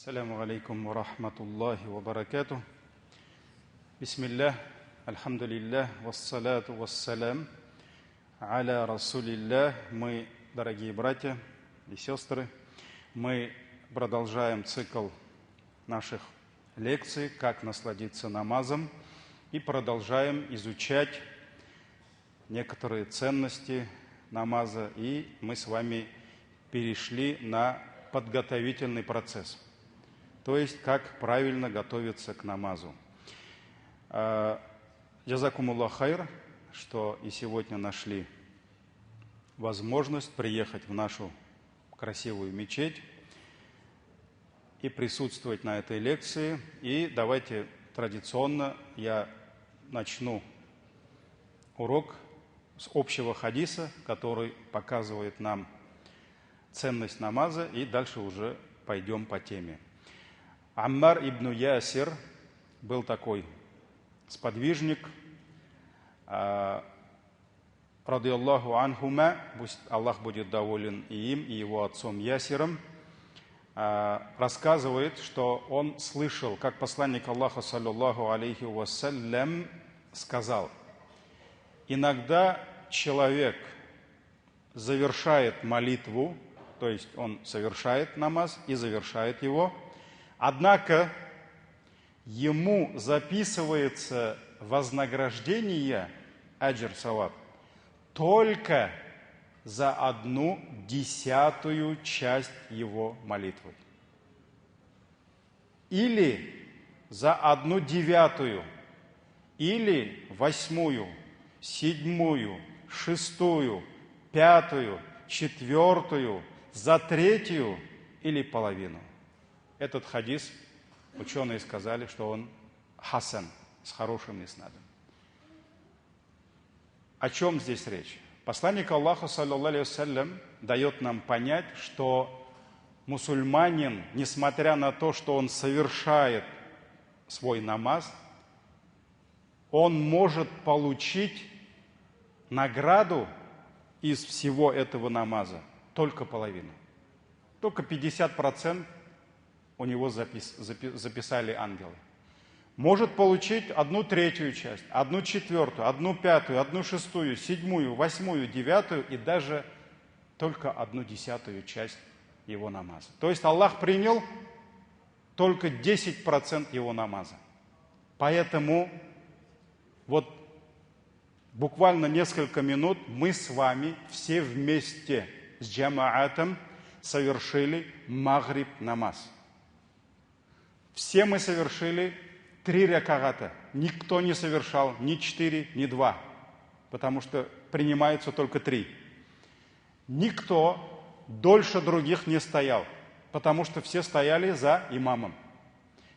Ассаляму алейкум ва рахматуллахи ва баракатух. Бисмиллах, альхамдулиллах, вассалату вассалям аля расулиллах. Мы, дорогие братья и сестры, мы продолжаем цикл наших лекций «Как насладиться намазом» и продолжаем изучать некоторые ценности намаза. И мы с вами перешли на подготовительный процесс, то есть как правильно готовиться к намазу. Джазакумуллах хайр, что и сегодня нашли возможность приехать в нашу красивую мечеть и присутствовать на этой лекции. И давайте традиционно я начну урок с общего хадиса, который показывает нам ценность намаза, и дальше уже пойдем по теме. Аммар ибн Ясир был такой сподвижник, радиаллаху анхума, пусть Аллах будет доволен и им, и его отцом Ясиром, рассказывает, что он слышал, как посланник Аллаха, саллаллаху алейхи вассалям, сказал: иногда человек завершает молитву, то есть он совершает намаз и завершает его, однако ему записывается вознаграждение, аджр саваб, только за 1/10 часть его молитвы. Или за 1/9, или 8, 7, 6, 5, 4, за 1/3 или половину. Этот хадис, ученые сказали, что он хасан, с хорошим иснадом. О чем здесь речь? Посланник Аллаха, саллаллаху алейхи вассалям, дает нам понять, что мусульманин, несмотря на то, что он совершает свой намаз, он может получить награду из всего этого намаза только половину. Только 50% у него записали ангелы. Может получить 1/3 часть, 1/4, 1/5, 1/6, 7, 8, 9 и даже только 1/10 часть его намаза. То есть Аллах принял только 10% его намаза. Поэтому вот буквально несколько минут мы с вами все вместе с джамаатом совершили магриб намаз. Все мы совершили 3 ракагата. Никто не совершал ни 4, ни 2, потому что принимаются только 3. Никто дольше других не стоял, потому что все стояли за имамом.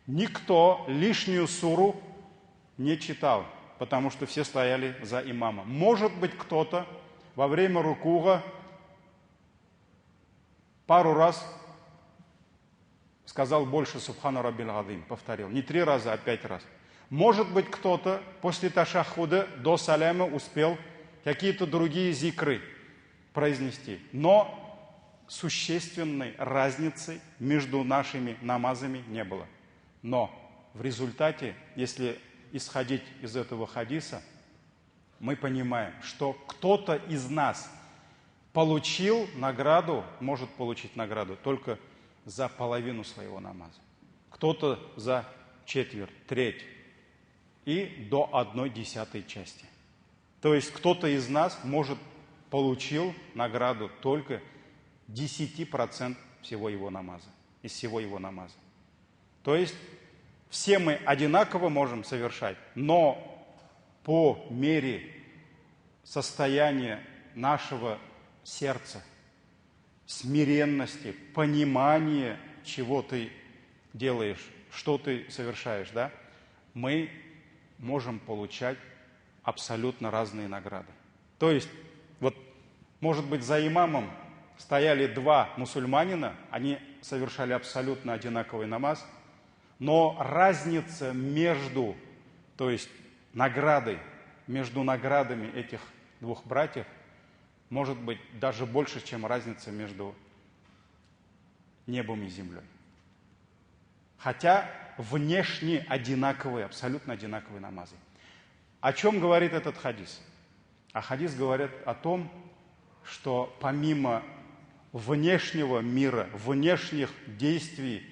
Никто лишнюю суру не читал, потому что все стояли за имамом. Может быть, кто-то во время рукуга пару раз сказал больше «Субхана раббил азим», повторил. Не 3 раза, а 5 раз. Может быть, кто-то после ташахуда до саляма успел какие-то другие зикры произнести. Но существенной разницы между нашими намазами не было. Но в результате, если исходить из этого хадиса, мы понимаем, что кто-то из нас получил награду, может получить награду только за половину своего намаза. Кто-то за 1/4, 1/3 и до 1/10 части. То есть кто-то из нас получил награду только 10% всего его намаза, из всего его намаза. То есть все мы одинаково можем совершать, но по мере состояния нашего сердца, смиренности, понимания, чего ты делаешь, что ты совершаешь, да, мы можем получать абсолютно разные награды. То есть, вот, может быть, за имамом стояли 2 мусульманина, они совершали абсолютно одинаковый намаз, но разница между, то есть наградой, между наградами этих 2 братьев может быть даже больше, чем разница между небом и землей. хотя внешне одинаковые, абсолютно одинаковые намазы. О чем говорит этот хадис? А хадис говорит о том, что помимо внешнего мира, внешних действий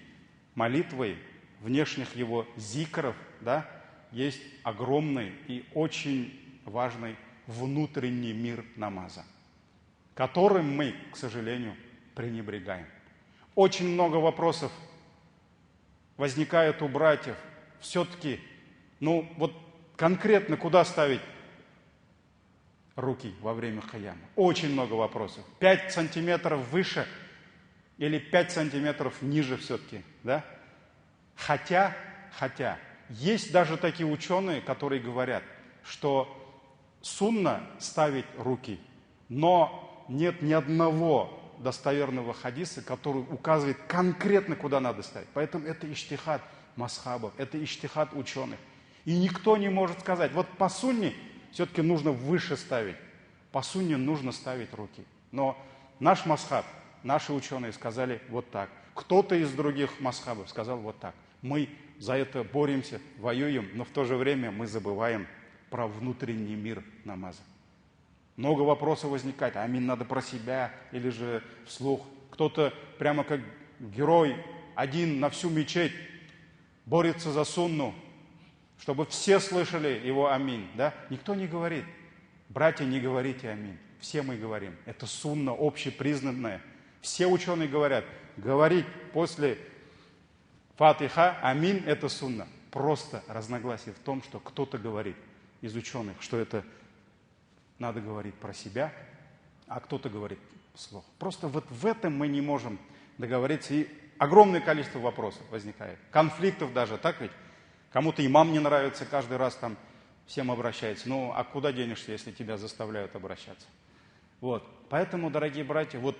молитвы, внешних его зикров, да, есть огромный и очень важный внутренний мир намаза, которым мы, к сожалению, пренебрегаем. Очень много вопросов возникает у братьев. Все-таки, конкретно куда ставить руки во время хаяма? Очень много вопросов. 5 сантиметров выше или 5 сантиметров ниже все-таки, да? Хотя, есть даже такие ученые, которые говорят, что сунна ставить руки, но нет ни одного достоверного хадиса, который указывает конкретно, куда надо ставить. Поэтому это иджтихад масхабов, это иджтихад ученых. И никто не может сказать, вот по сунне все-таки нужно выше ставить, по сунне нужно ставить руки. Но наш масхаб, наши ученые сказали вот так. Кто-то из других масхабов сказал вот так. Мы за это боремся, воюем, но в то же время мы забываем про внутренний мир намаза. Много вопросов возникает. Амин надо про себя или же вслух. Кто-то прямо как герой один на всю мечеть борется за сунну, чтобы все слышали его амин. Да? Никто не говорит. Братья, не говорите амин. Все мы говорим. Это сунна общепризнанная. Все ученые говорят, говорить после фатиха амин это сунна. Просто разногласие в том, что кто-то говорит из ученых, что это надо говорить про себя, а кто-то говорит вслух. Просто вот в этом мы не можем договориться, и огромное количество вопросов возникает. Конфликтов даже, так ведь? Кому-то имам не нравится, каждый раз там всем обращается. Ну, а куда денешься, если тебя заставляют обращаться? Вот. Поэтому, дорогие братья, вот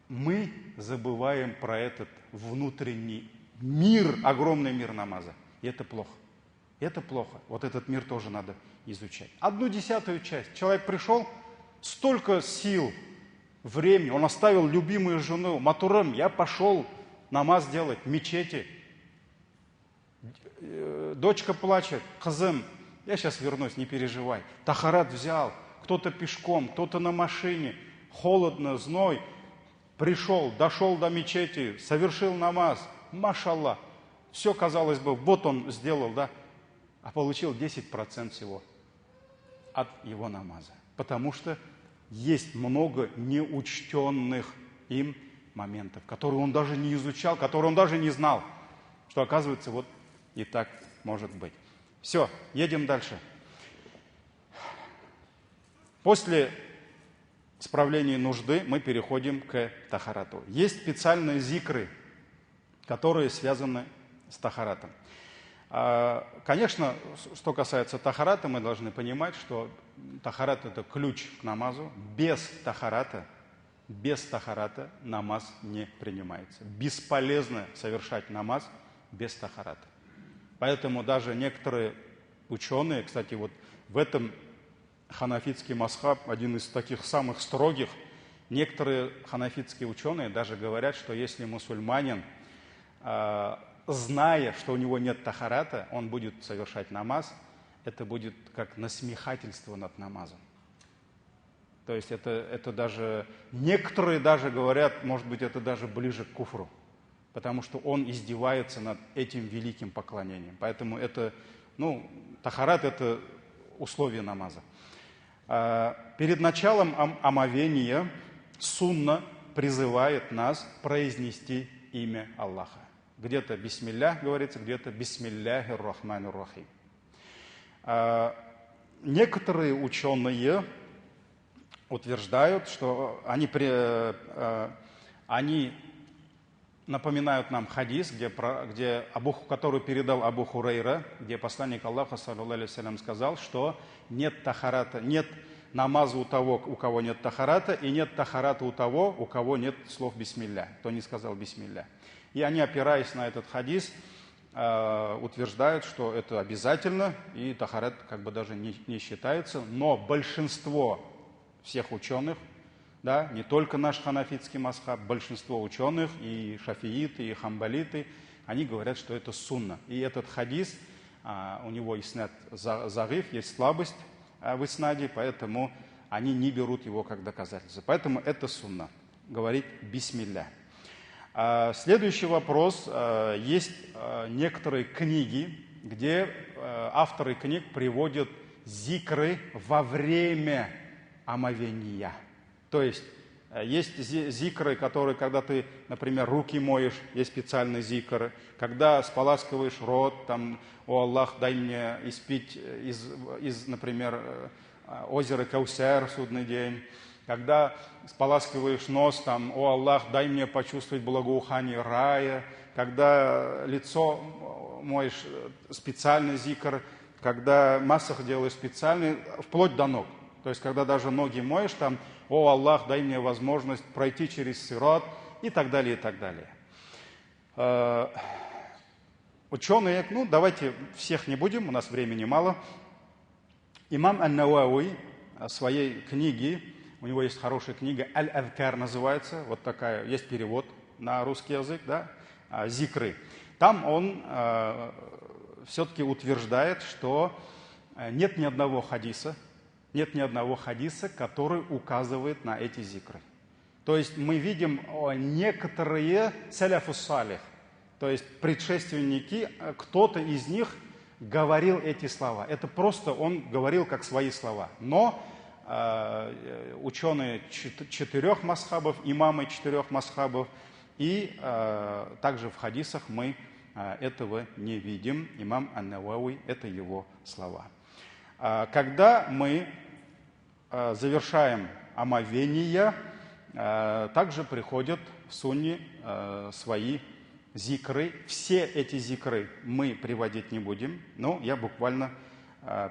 мы забываем про этот внутренний мир, огромный мир намаза. И это плохо. Это плохо. Вот этот мир тоже надо изучать. 1/10 часть. Человек пришел, столько сил, времени, он оставил любимую жену, матурам, я пошел намаз делать в мечети. Дочка плачет, кызым, я сейчас вернусь, не переживай. Тахарат взял, кто-то пешком, кто-то на машине, холодно, зной. Пришел, дошел до мечети, совершил намаз, машаллах. Все, казалось бы, вот он сделал, да, а получил 10% всего от его намаза. Потому что есть много неучтенных им моментов, которые он даже не изучал, которые он даже не знал, что оказывается вот и так может быть. Все, едем дальше. После справления нужды мы переходим к тахарату. Есть специальные зикры, которые связаны с тахаратом. Конечно, что касается тахарата, мы должны понимать, что тахарат – это ключ к намазу. Без тахарата намаз не принимается. Бесполезно совершать намаз без тахарата. Поэтому даже некоторые ученые, кстати, вот в этом ханафитский масхаб, один из таких самых строгих, некоторые ханафитские ученые даже говорят, что если мусульманин, зная, что у него нет тахарата, он будет совершать намаз, это будет как насмехательство над намазом. То есть это даже, некоторые даже говорят, может быть, это даже ближе к куфру, потому что он издевается над этим великим поклонением. Поэтому это, тахарат – это условие намаза. Перед началом омовения сунна призывает нас произнести имя Аллаха. Где-то бисмиллях говорится, где-то бисмилляхир рахманир рахим. Некоторые ученые утверждают, что они напоминают нам хадис, который передал Абу Хурайра, где посланник Аллаха, саллаллаху алейхи ва саллям, сказал, что нет тахарата, нет намаза у того, у кого нет тахарата, и нет тахарата у того, у кого нет слов бисмилля, кто не сказал бисмилля. И они, опираясь на этот хадис, утверждают, что это обязательно, и тахарат как бы даже не считается, но большинство всех ученых, да, не только наш ханафитский масхаб, большинство ученых, и шафииты, и хамбалиты, они говорят, что это сунна. И этот хадис, у него иснад зариф, есть слабость в иснаде, поэтому они не берут его как доказательство. Поэтому это сунна, говорит бисмилля. Следующий вопрос. Есть некоторые книги, где авторы книг приводят зикры во время омовения. То есть зикры, которые, когда ты, например, руки моешь, есть специальные зикры. Когда споласкиваешь рот, там, о Аллах, дай мне испить из, например, озера Каусар в судный день. Когда споласкиваешь нос, там, о Аллах, дай мне почувствовать благоухание рая. Когда лицо моешь, специальный зикр. Когда массах делаешь специальный, вплоть до ног. То есть, когда даже ноги моешь, там, о Аллах, дай мне возможность пройти через сират и так далее, и так далее. Ученые, давайте всех не будем, у нас времени мало. Имам Ан-Навави в своей книге, у него есть хорошая книга, Аль-Адкар называется, вот такая, есть перевод на русский язык, да, зикры. Там он все-таки утверждает, что нет ни одного хадиса, который указывает на эти зикры. То есть мы видим некоторые саляфус салих, то есть предшественники, кто-то из них говорил эти слова. Это просто он говорил как свои слова. Но ученые 4 масхабов, имамы 4 масхабов, и также в хадисах мы этого не видим. Имам Ан-Навави, это его слова. Когда мы завершаем омовение, также приходят в сунне свои зикры. Все эти зикры мы приводить не будем, но я буквально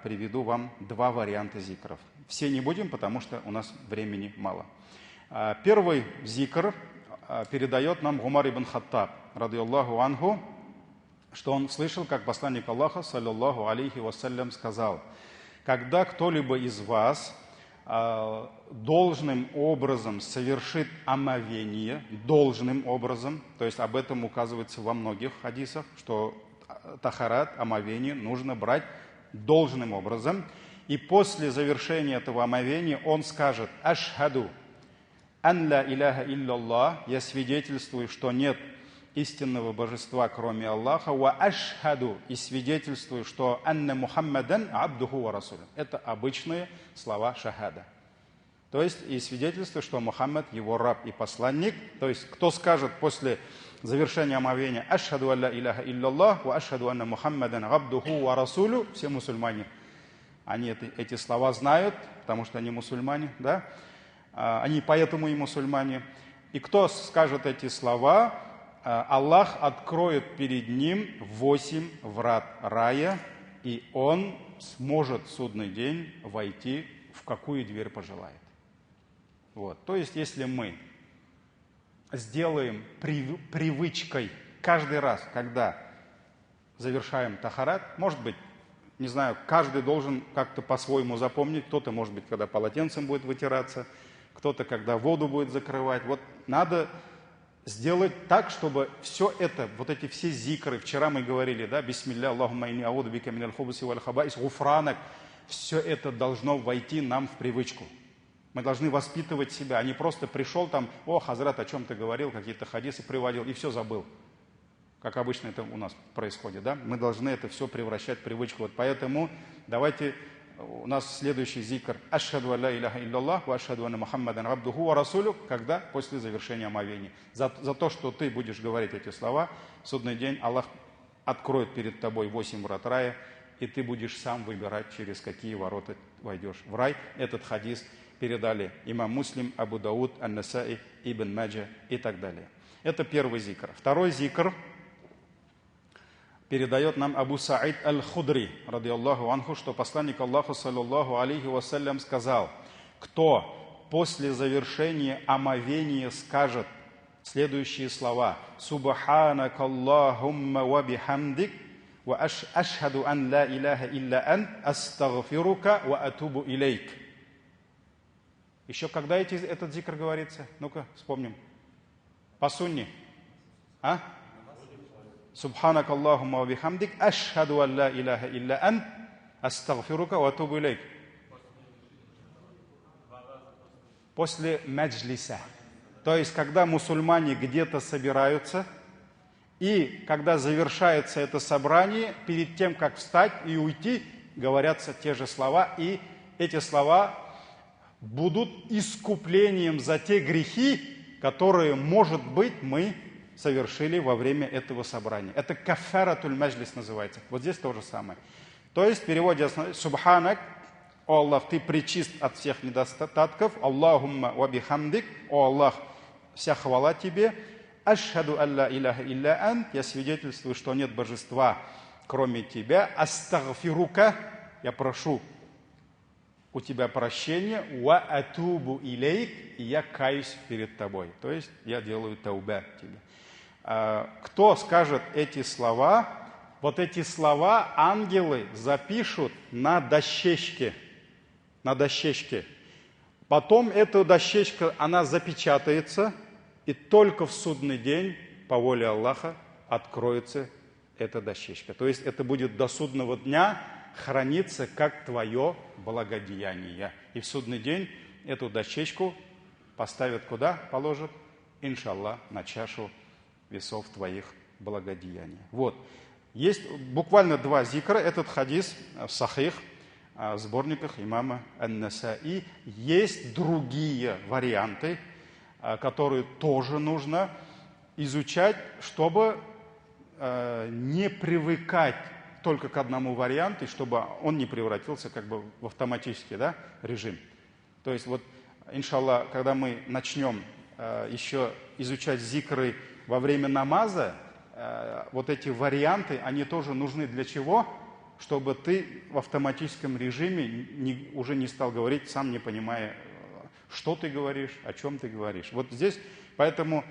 приведу вам 2 варианта зикров. Все не будем, потому что у нас времени мало. Первый зикр передает нам Умар ибн Хаттаб, радийаллаху анху, что он слышал, как посланник Аллаха, саллаллаху алейхи вассалям, сказал: когда кто-либо из вас должным образом совершит омовение, должным образом, то есть об этом указывается во многих хадисах, что тахарат, омовение нужно брать должным образом, и после завершения этого омовения он скажет: «Ашхаду ан ла иляха илляллах», я свидетельствую, что нет истинного божества, кроме Аллаха, «ва ашхаду», и свидетельствую, что «анна Мухаммадан абдуху ва расулю». Это обычные слова шахада. То есть и свидетельствую, что Мухаммад его раб и посланник. То есть кто скажет после завершения омовения «ашхаду ан ла иляха илляллах ва ашхаду анна Мухаммадан абдуху ва расулю», все мусульмане, они эти слова знают, потому что они мусульмане, да? Они поэтому и мусульмане. И кто скажет эти слова, Аллах откроет перед ним 8 врат рая, и он сможет в судный день войти в какую дверь пожелает. Вот. То есть, если мы сделаем привычкой каждый раз, когда завершаем тахарат, может быть, не знаю, каждый должен как-то по-своему запомнить, кто-то, может быть, когда полотенцем будет вытираться, кто-то, когда воду будет закрывать. Вот надо сделать так, чтобы все это, вот эти все зикры, вчера мы говорили, да, бисмилля, Аллахумма инни ауду бика миналь хубуси валь хабаис, гуфранак, все это должно войти нам в привычку. Мы должны воспитывать себя, а не просто пришел там: о, Хазрат о чем-то говорил, какие-то хадисы приводил, и все забыл. Как обычно это у нас происходит, да? Мы должны это все превращать в привычку. Вот поэтому давайте, у нас следующий зикр: «Ашхаду ан ла иляха илляллах ва ашхаду анна Мухаммадан абдуху ва расулю», когда? После завершения омовения. За то, что ты будешь говорить эти слова, в судный день Аллах откроет перед тобой 8 врат рая, и ты будешь сам выбирать, через какие ворота войдешь в рай. Этот хадис передали имам Муслим, Абу Дауд, Ан-Насаи, Ибн Маджа и так далее. Это первый зикр. Второй зикр передает нам Абу Саид Аль-Худри, радийаллаху анху, что посланник Аллаха, саллаллаху алейхи вассалям, сказал: кто после завершения омовения скажет следующие слова: «Субханак Аллахумма ва бихамдик, ва ашхаду ан ла иляха илля ан, астагфирука ва атубу илейк». Еще когда этот зикр говорится? Ну-ка, вспомним. По сунне. Субханак Аллахумма ва бихамдик, ашхаду ан ла илляха илля ант, астагфирука ва атубу илейк. После маджлиса. То есть, когда мусульмане где-то собираются, и когда завершается это собрание, перед тем, как встать и уйти, говорятся те же слова, и эти слова будут искуплением за те грехи, которые, может быть, мы совершили во время этого собрания. Это кафаратуль маджлис называется. Вот здесь то же самое. То есть, в переводе «Субханак», «О Аллах, ты пречист от всех недостатков», «Аллахумма ва бихамдик», «О Аллах, вся хвала тебе», «Ашхаду алла илляха илля ант», я свидетельствую, что нет божества, кроме тебя, «Астагфирука», я прошу у тебя прощения, «Ва атубу илейк», и я каюсь перед тобой. То есть, я делаю таубе тебе. Кто скажет эти слова, вот эти слова ангелы запишут на дощечке. На дощечке. Потом эта дощечка, она запечатается, и только в судный день, по воле Аллаха, откроется эта дощечка. То есть это будет до судного дня храниться как твое благодеяние. И в судный день эту дощечку поставят куда? Положат, иншаллах, на чашу весов твоих благодеяний. Вот. Есть буквально два зикра. Этот хадис в сахих, в сборниках имама Ан-Насаи. Есть другие варианты, которые тоже нужно изучать, чтобы не привыкать только к одному варианту, чтобы он не превратился как бы в автоматический, да, режим. То есть вот, иншаллах, когда мы начнем еще изучать зикры во время намаза, вот эти варианты, они тоже нужны для чего? Чтобы ты в автоматическом режиме уже не стал говорить, сам не понимая, что ты говоришь, о чем ты говоришь. Вот здесь, поэтому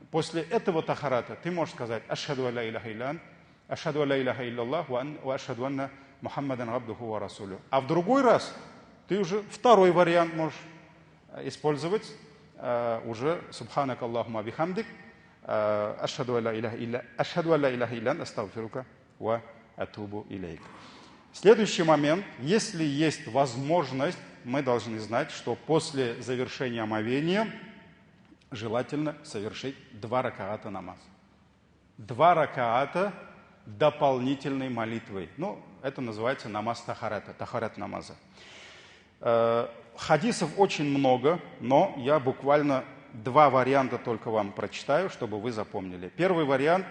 после этого тахарата ты можешь сказать «Ашхаду ан ла илляха илля ант, ашхаду ан ла илляха илляллах, ва ашхаду анна Мухаммадан абдуху ва расулю». А в другой раз ты уже второй вариант можешь использовать, уже «Субханак Аллахумма бихамдик, ашхаду ан ла илляха илля ант, астагфирука ва атубу илейк». Следующий момент, если есть возможность, мы должны знать, что после завершения омовения желательно совершить 2 ракаата намаз. 2 ракаата дополнительной молитвой. Ну, это называется намаз тахарата, тахарат намаза. Хадисов очень много, но я буквально 2 варианта только вам прочитаю, чтобы вы запомнили. Первый вариант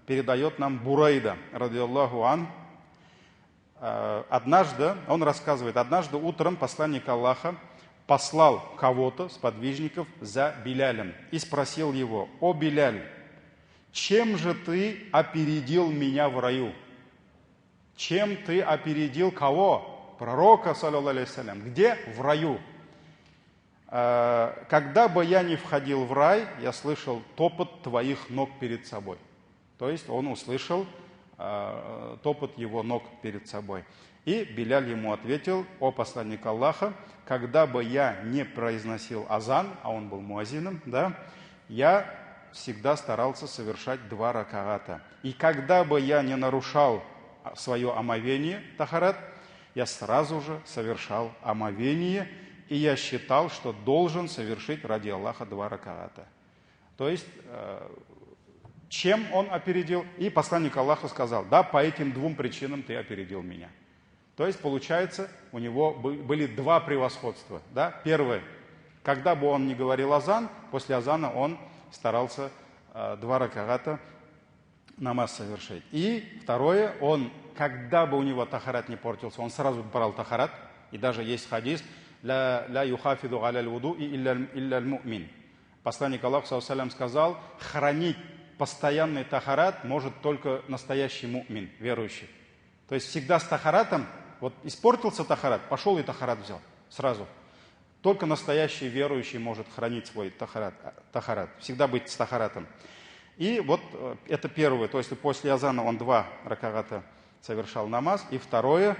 передает нам Бурайда, радиаллаху ан. Однажды, он рассказывает, однажды утром посланник Аллаха послал кого-то, сподвижников, за Билялем и спросил его: «О Биляль, чем же ты опередил меня в раю?» Чем ты опередил кого? Пророка, саллаллаху алейхи вассалям. Где? В раю. Когда бы я не входил в рай, я слышал топот твоих ног перед собой. То есть он услышал топот его ног перед собой. И Биляль ему ответил: «О посланник Аллаха, когда бы я не произносил азан», а он был муазином, да, я всегда старался совершать 2 ракаата. И когда бы я не нарушал свое омовение, тахарат, я сразу же совершал омовение, и я считал, что должен совершить ради Аллаха 2 ракаата. То есть, чем он опередил? И посланник Аллаха сказал: «Да, по этим 2 причинам ты опередил меня». То есть, получается, у него были 2 превосходства. Да? Первое, когда бы он не говорил азан, после азана он старался 2 ракаата намаз совершить. И второе, он, когда бы у него тахарат не портился, он сразу брал тахарат. И даже есть хадис: «Ла юхафиду аля вуду и илля мумин». Посланник Аллаха, саллаллаху алейхи ва саллям, сказал: хранить постоянный тахарат может только настоящий мумин, верующий. То есть всегда с тахаратом, вот испортился тахарат, пошел и тахарат взял сразу. Только настоящий верующий может хранить свой тахарат, всегда быть с тахаратом. И вот это первое, то есть после азана он 2 ракаата совершал намаз. И второе,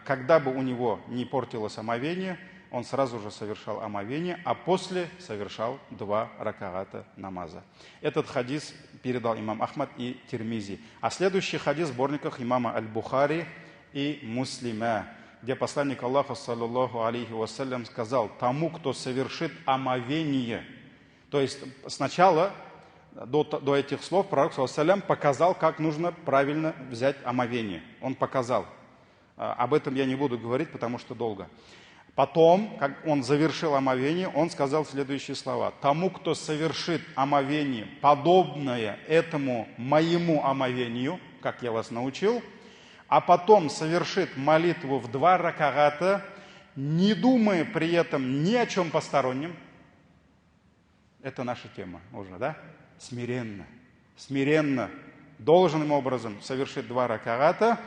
когда бы у него не портилось омовение, он сразу же совершал омовение, а после совершал 2 ракагата намаза. Этот хадис передал имам Ахмад и Тирмизи. А следующий хадис в сборниках имама Аль-Бухари и Муслима, где посланник Аллаха, саллаллаху алейхи вассалям, сказал: тому, кто совершит омовение. То есть сначала, до этих слов, пророк, саллаллаху алейхи вассалям, показал, как нужно правильно взять омовение. Он показал. Об этом я не буду говорить, потому что долго. Потом, как он завершил омовение, он сказал следующие слова: тому, кто совершит омовение, подобное этому моему омовению, как я вас научил, а потом совершит молитву в 2 ракагата, не думая при этом ни о чем постороннем. Это наша тема уже, да? Смиренно. Смиренно, должным образом совершит 2 ракагата,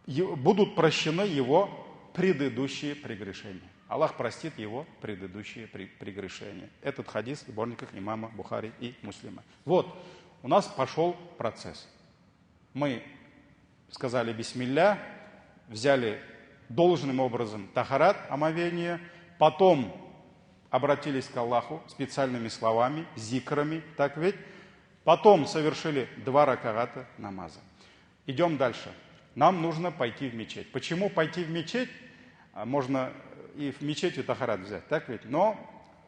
будут прощены его предыдущие прегрешения. Аллах простит его предыдущие прегрешения. Этот хадис в сборниках имама Бухари и Муслима. Вот, у нас пошел процесс. Мы сказали бисмилля, взяли должным образом тахарат, омовение, потом обратились к Аллаху специальными словами, зикрами, так ведь? Потом совершили 2 ракагата намаза. Идем дальше. Нам нужно пойти в мечеть. Почему пойти в мечеть? Можно и в мечетью тахарат взять, так ведь? Но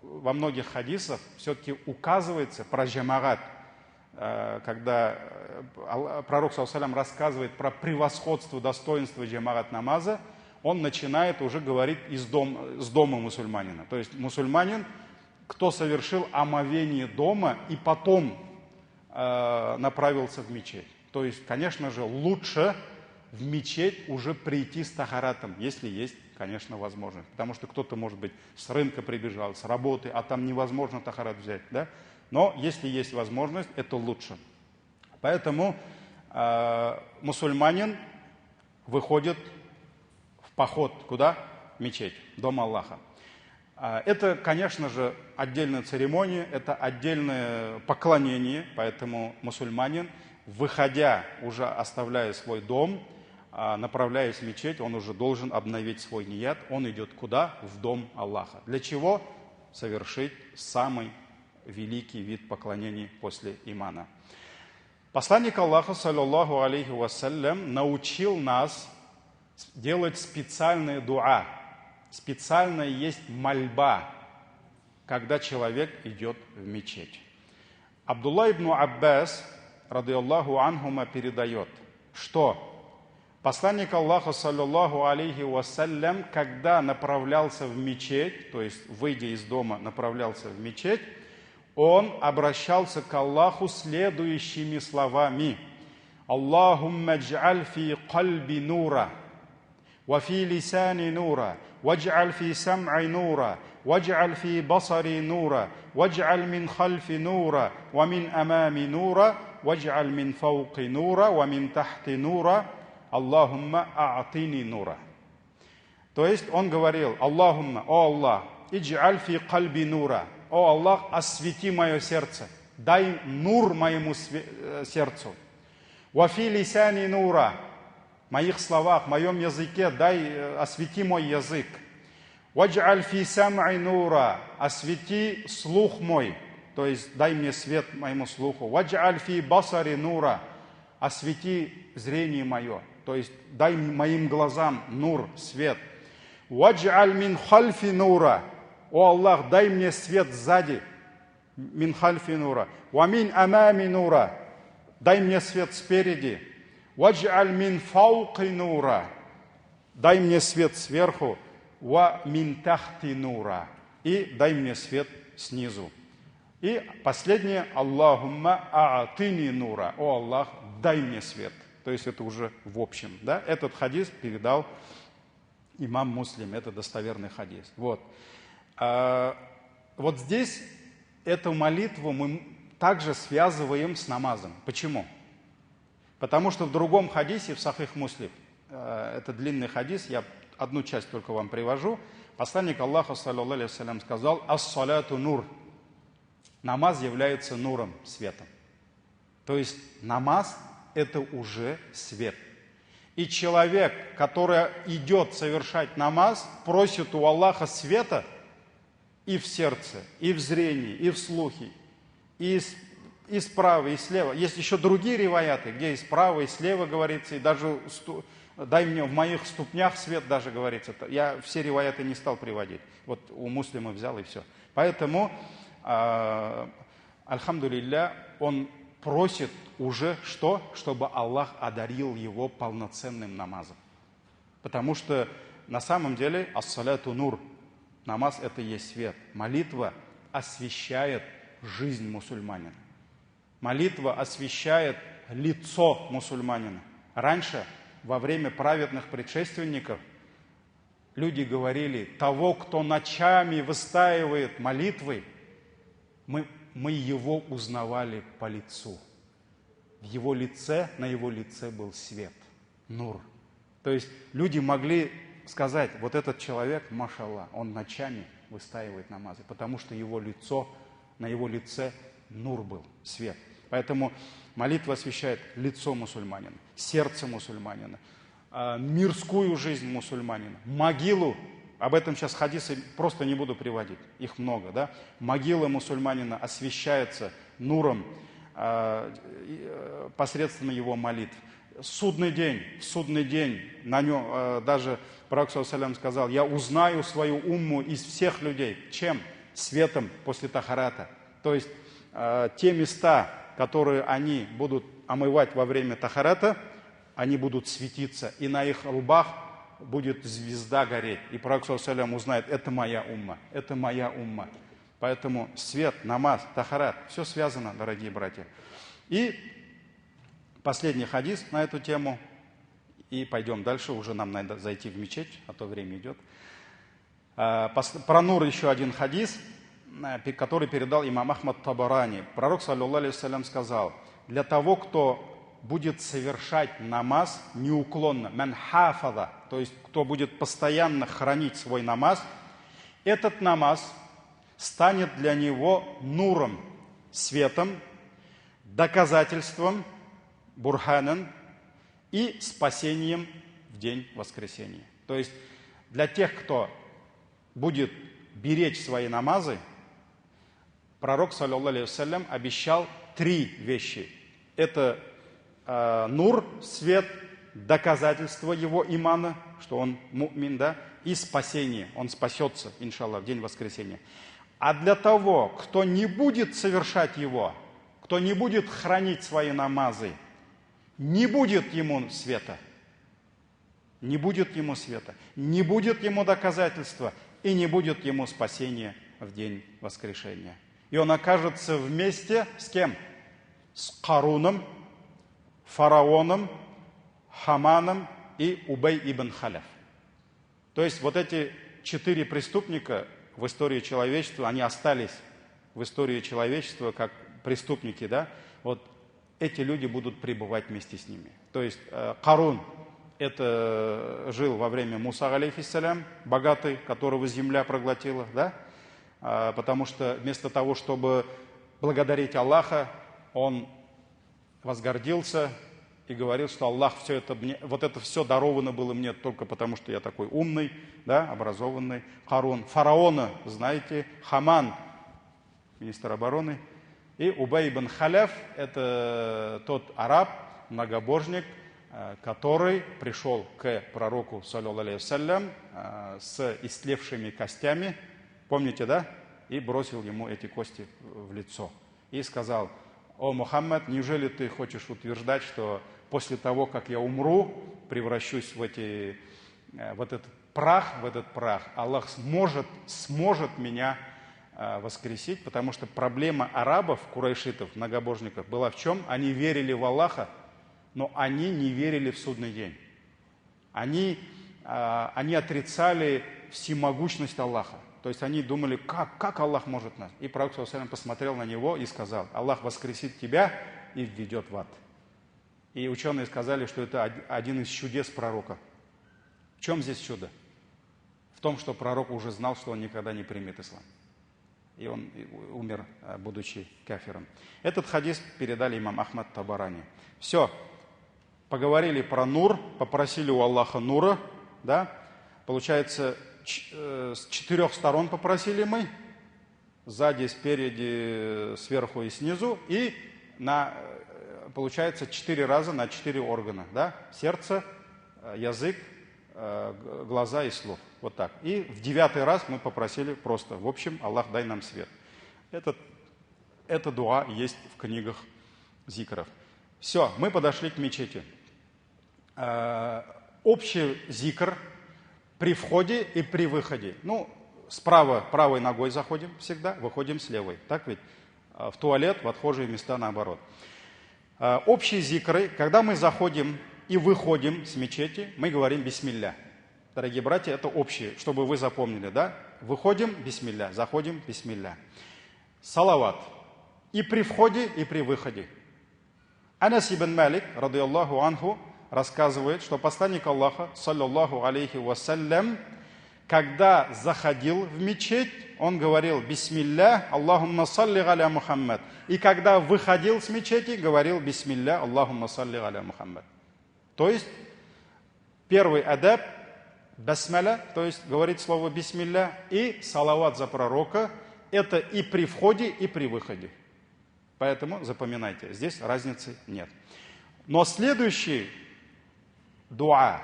во многих хадисах все-таки указывается про джамагат, когда пророк, саллаллаху алейхи ва саллям, рассказывает про превосходство, достоинство джамагат намаза, он начинает уже говорить с дома мусульманина. То есть мусульманин, кто совершил омовение дома и потом направился в мечеть. То есть, конечно же, лучше в мечеть уже прийти с тахаратом, если есть, конечно, возможность. Потому что кто-то, может быть, с рынка прибежал, с работы, а там невозможно тахарат взять, да? Но если есть возможность, это лучше. Поэтому мусульманин выходит в поход. Куда? В мечеть, дом Аллаха. Это, конечно же, отдельная церемония, это отдельное поклонение, поэтому мусульманин, выходя, уже оставляя свой дом, направляясь в мечеть, он уже должен обновить свой ният, он идет куда? В дом Аллаха. Для чего? Совершить самый великий вид поклонений после имана. Посланник Аллаха, саллаллаху алейхи вассалям, научил нас делать специальные дуа. Специальная есть мольба, когда человек идет в мечеть. Абдулла ибн Аббас, ради Аллаху анхума, передает, что посланник Аллаха, саллаллаху алейхи вассалям, когда направлялся в мечеть, то есть, выйдя из дома, направлялся в мечеть, он обращался к Аллаху следующими словами: «Аллахумма дж'аль фи кальби нура, ва фи лисани нура, вадж'аль фи сам'и нура, вадж'аль фи басари нура, вадж'аль мин хальфи нура, ва мин амами нура, вадж'аль мин фауqи нура, ва мин тахти нура, Аллахумма а'тини нура». То есть он говорил: Аллахумма, о Аллах, идж'аль фи кальби нура, о Аллах, освети мое сердце, дай нур моему сердцу. Вафи лисани нура, в моих словах, в моем языке, дай, освети мой язык. Вадж'аль фи сам'и нура, освети слух мой, то есть дай мне свет моему слуху. Вадж'аль фи басари нура, освети зрение мое, то есть дай моим глазам нур, свет. Вадж'аль мин хальфи нура, о Аллах, дай мне свет сзади, мин хальфи нура. Ва мин амами нура, дай мне свет спереди. Вадж'аль мин фауqи нура, дай мне свет сверху. Ва мин тахти нура, и дай мне свет снизу. И последнее: Аллахумма а'тини нура, о Аллах, дай мне свет. То есть это уже в общем, да? Этот хадис передал имам Муслим, это достоверный хадис. Вот. Вот здесь эту молитву мы также связываем с намазом. Почему? Потому что в другом хадисе, в Сахих Муслим, это длинный хадис, я одну часть только вам привожу, посланник Аллаха, саллаллаху алейхи ва саллям, сказал: «Ас-саляту нур». Намаз является нуром, светом. То есть намаз – это уже свет. И человек, который идет совершать намаз, просит у Аллаха света и в сердце, и в зрении, и в слухе, и справа, и слева. Есть еще другие риваяты, где и справа, и слева говорится, и даже дай мне в моих ступнях свет даже говорится. Я все риваяты не стал приводить. Вот у Муслима взял и все. Поэтому, альхамдулилля, он просит уже что? Чтобы Аллах одарил его полноценным намазом. Потому что на самом деле ас-саляту нур. Намаз – это и есть свет. Молитва освещает жизнь мусульманина. Молитва освещает лицо мусульманина. Раньше, во время праведных предшественников, люди говорили: того, кто ночами выстаивает молитвы, мы его узнавали по лицу. В его лице, на его лице был свет, нур. То есть люди могли сказать: вот этот человек, машаллах, он ночами выстаивает намазы, потому что его лицо, на его лице нур был, свет. Поэтому молитва освещает лицо мусульманина, сердце мусульманина, мирскую жизнь мусульманина, могилу. Об этом сейчас хадисы просто не буду приводить, их много, да? Могила мусульманина освещается нуром посредством его молитв. Судный день, на нем даже пророк ﷺ сказал: я узнаю свою умму из всех людей. Чем? Светом после тахарата. То есть те места, которые они будут омывать во время тахарата, они будут светиться, и на их лбах будет звезда гореть. И пророк ﷺ узнает: это моя умма, это моя умма. Поэтому свет, намаз, тахарат, все связано, дорогие братья. И последний хадис на эту тему, и пойдем дальше, уже нам надо зайти в мечеть, а то время идет. Про нур еще один хадис, который передал имам Ахмад Табарани. Пророк, саллаллаху алейхи сказал: для того, кто будет совершать намаз неуклонно, ман хафаза, то есть кто будет постоянно хранить свой намаз, этот намаз станет для него нуром, светом, доказательством, бурханан, и спасением в день воскресения. То есть для тех, кто будет беречь свои намазы, пророк, саллаллаху алейхи обещал 3 вещи. Это нур, свет, доказательство его имана, что он му'мин, да, и спасение, он спасется, иншаллах, в день воскресения. А для того, кто не будет совершать его, кто не будет хранить свои намазы, не будет ему света, не будет ему света, не будет ему доказательства и не будет ему спасения в день воскрешения. И он окажется вместе с кем? С Каруном, фараоном, Хаманом и Убей ибн Халяф. То есть вот эти 4 преступника в истории человечества, они остались в истории человечества как преступники, да? Вот эти люди будут пребывать вместе с ними. То есть Карун, это жил во время Муса, алейхиссалям, богатый, которого земля проглотила, да? Потому что вместо того, чтобы благодарить Аллаха, он возгордился и говорил, что Аллах все это мне, вот это все даровано было мне только потому, что я такой умный, да, образованный. Карун, фараона, знаете, Хаман, министр обороны, и Убей ибн Халяф, это тот араб, многобожник, который пришел к пророку, саллаллаху алейхи вассалям, с истлевшими костями, помните, да, и бросил ему эти кости в лицо. И сказал: о, Мухаммад, неужели ты хочешь утверждать, что после того, как я умру, превращусь в этот прах, Аллах сможет меня воскресить? Потому что проблема арабов, курайшитов, многобожников была в чем? Они верили в Аллаха, но они не верили в судный день. Они отрицали всемогущность Аллаха. То есть они думали, как Аллах может нас? И пророк саллаллаху алейхи ва саллям посмотрел на него и сказал: Аллах воскресит тебя и введет в ад. И ученые сказали, что это один из чудес пророка. В чем здесь чудо? В том, что пророк уже знал, что он никогда не примет ислам. И он умер, будучи кафиром. Этот хадис передали имам Ахмад Табарани. Все. поговорили про нур, попросили у Аллаха нура, да? Получается, с 4 сторон попросили мы, сзади, спереди, сверху и снизу, и получается 4 раза на 4 органа, да? Сердце, язык, глаза и слух. Вот так. И в 9-й раз мы попросили просто, в общем, Аллах, дай нам свет. Это дуа есть в книгах зикров. Все, мы подошли к мечети. Общий зикр при входе и при выходе. Ну, справа правой ногой заходим всегда, выходим с левой. Так ведь? В туалет, в отхожие места наоборот. Общие зикры, когда мы заходим и выходим с мечети, мы говорим бисмилля. Дорогие братья, это общие, чтобы вы запомнили, да? Выходим бисмилля, заходим бисмилля. Салават. И при входе, и при выходе. Анас ибн Малик, радийаллаху анху, рассказывает, что посланник Аллаха, саллаллаху алейхи вассалям, когда заходил в мечеть, он говорил бисмилля, Аллахумма салли аля Мухаммад. И когда выходил с мечети, говорил бисмилля, Аллахумма салли аля Мухаммад. То есть, первый адаб, басмаля, то есть говорить слово бисмилля, и салават за пророка, это и при входе, и при выходе. Поэтому запоминайте, здесь разницы нет. Но следующий дуа,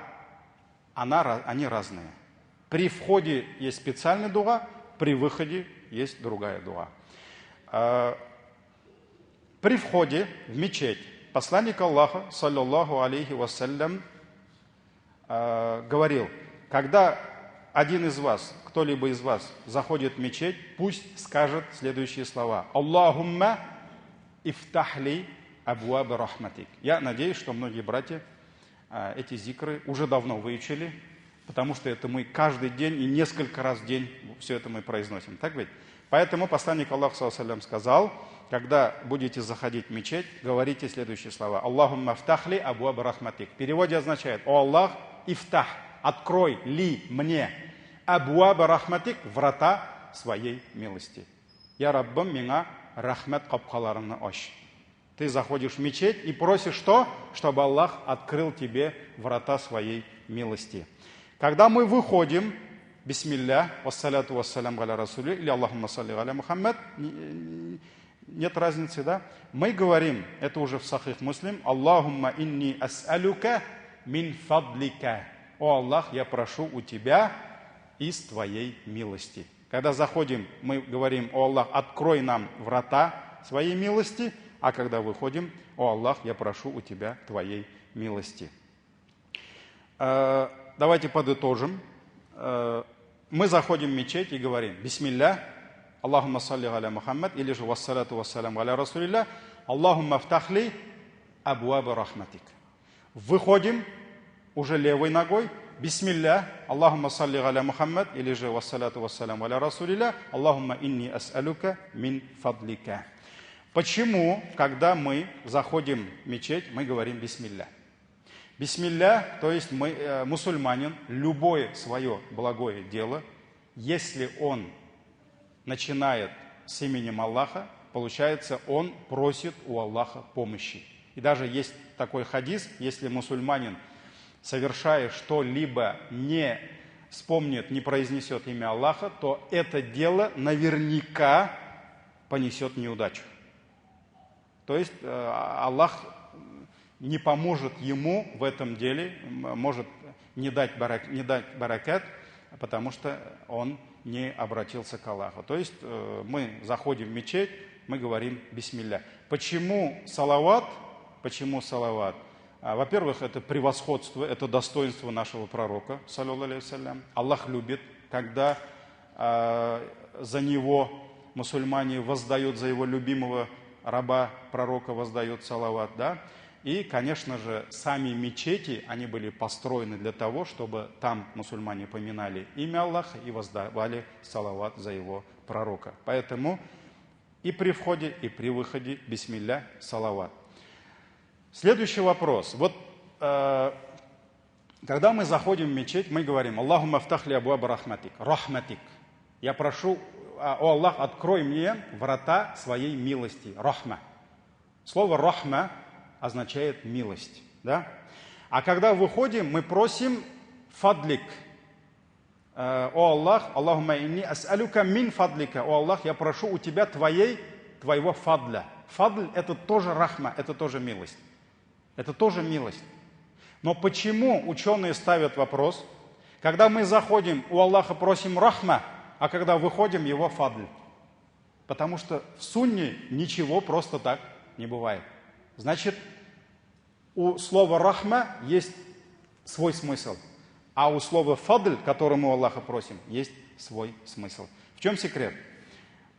они разные. При входе есть специальный дуа, при выходе есть другая дуа. При входе в мечеть посланник Аллаха, саллаллаху алейхи вассалям, говорил, когда один из вас, кто-либо из вас заходит в мечеть, пусть скажет следующие слова. Аллахумма ифтахли абуаба рахматик. Я надеюсь, что многие братья эти зикры уже давно выучили, потому что это мы каждый день и несколько раз в день все это мы произносим. Так ведь? Поэтому посланник Аллаха, саллаллаху алейхи ва саллям, сказал, когда будете заходить в мечеть, говорите следующие слова. Аллахумма ифтахли абуаба рахматик. В переводе означает: о Аллах, ифтах, открой ли мне абуаба рахматик, врата своей милости. Я Раббам, миңа рахмат капкаларыңны аш. Ты заходишь в мечеть и просишь что? Чтобы Аллах открыл тебе врата своей милости. Когда мы выходим, бисмилля, вассаляту вассалям аля расули, или Аллахумма салли аля Мухаммад, нет разницы, да? Мы говорим, это уже в Сахих Муслим, Аллахумма инни ас'алюка мин фадлика. О Аллах, я прошу у тебя из твоей милости. Когда заходим, мы говорим: о Аллах, открой нам врата своей милости, а когда выходим: о Аллах, я прошу у тебя твоей милости. Давайте подытожим. Мы заходим в мечеть и говорим: бисмилля, Аллахумма салли аля Мухаммад, или же вассалату вассалям аля расулилля, Аллахумма фтахли абуаба рахматик. Выходим уже левой ногой: бисмилля, Аллахумма салли аля Мухаммад, или же вассалату вассалям аля расулилля, Аллахумма инни ас'алюка мин фадлика. Почему, когда мы заходим в мечеть, мы говорим бисмилля? Бисмилля, то есть мусульманин, любое свое благое дело, если он начинает с именем Аллаха, получается, он просит у Аллаха помощи. И даже есть такой хадис: если мусульманин, совершая что-либо, не вспомнит, не произнесет имя Аллаха, то это дело наверняка понесет неудачу. То есть Аллах не поможет ему в этом деле, может не дать баракат, потому что он не обратился к Аллаху. То есть мы заходим в мечеть, мы говорим бисмилля. Почему салават? Почему салават? Во-первых, это превосходство, это достоинство нашего пророка, саллаллаху алейхи ва саллям. Аллах любит, когда за него мусульмане воздают, за его любимого раба, пророка воздают салават, да? И, конечно же, сами мечети, они были построены для того, чтобы там мусульмане поминали имя Аллаха и воздавали салават за его пророка. Поэтому и при входе, и при выходе бисмилля, салават. Следующий вопрос. Вот когда мы заходим в мечеть, мы говорим: Аллахумма фтахли абуаба рахматик. Рахматик. Я прошу, о Аллах, открой мне врата своей милости. Рахма. Слово рахма означает милость. Да? А когда выходим, мы просим фадлик. О Аллах, Аллахумма инни ас'алюка мин фадлика. О Аллах, я прошу у тебя твоего фадля. Фадль – это тоже рахма, это тоже милость. Это тоже милость. Но почему ученые ставят вопрос, когда мы заходим, у Аллаха просим рахма, а когда выходим, его фадль? Потому что в сунне ничего просто так не бывает. Значит, у слова рахма есть свой смысл, а у слова фадль, который мы у Аллаха просим, есть свой смысл. В чем секрет?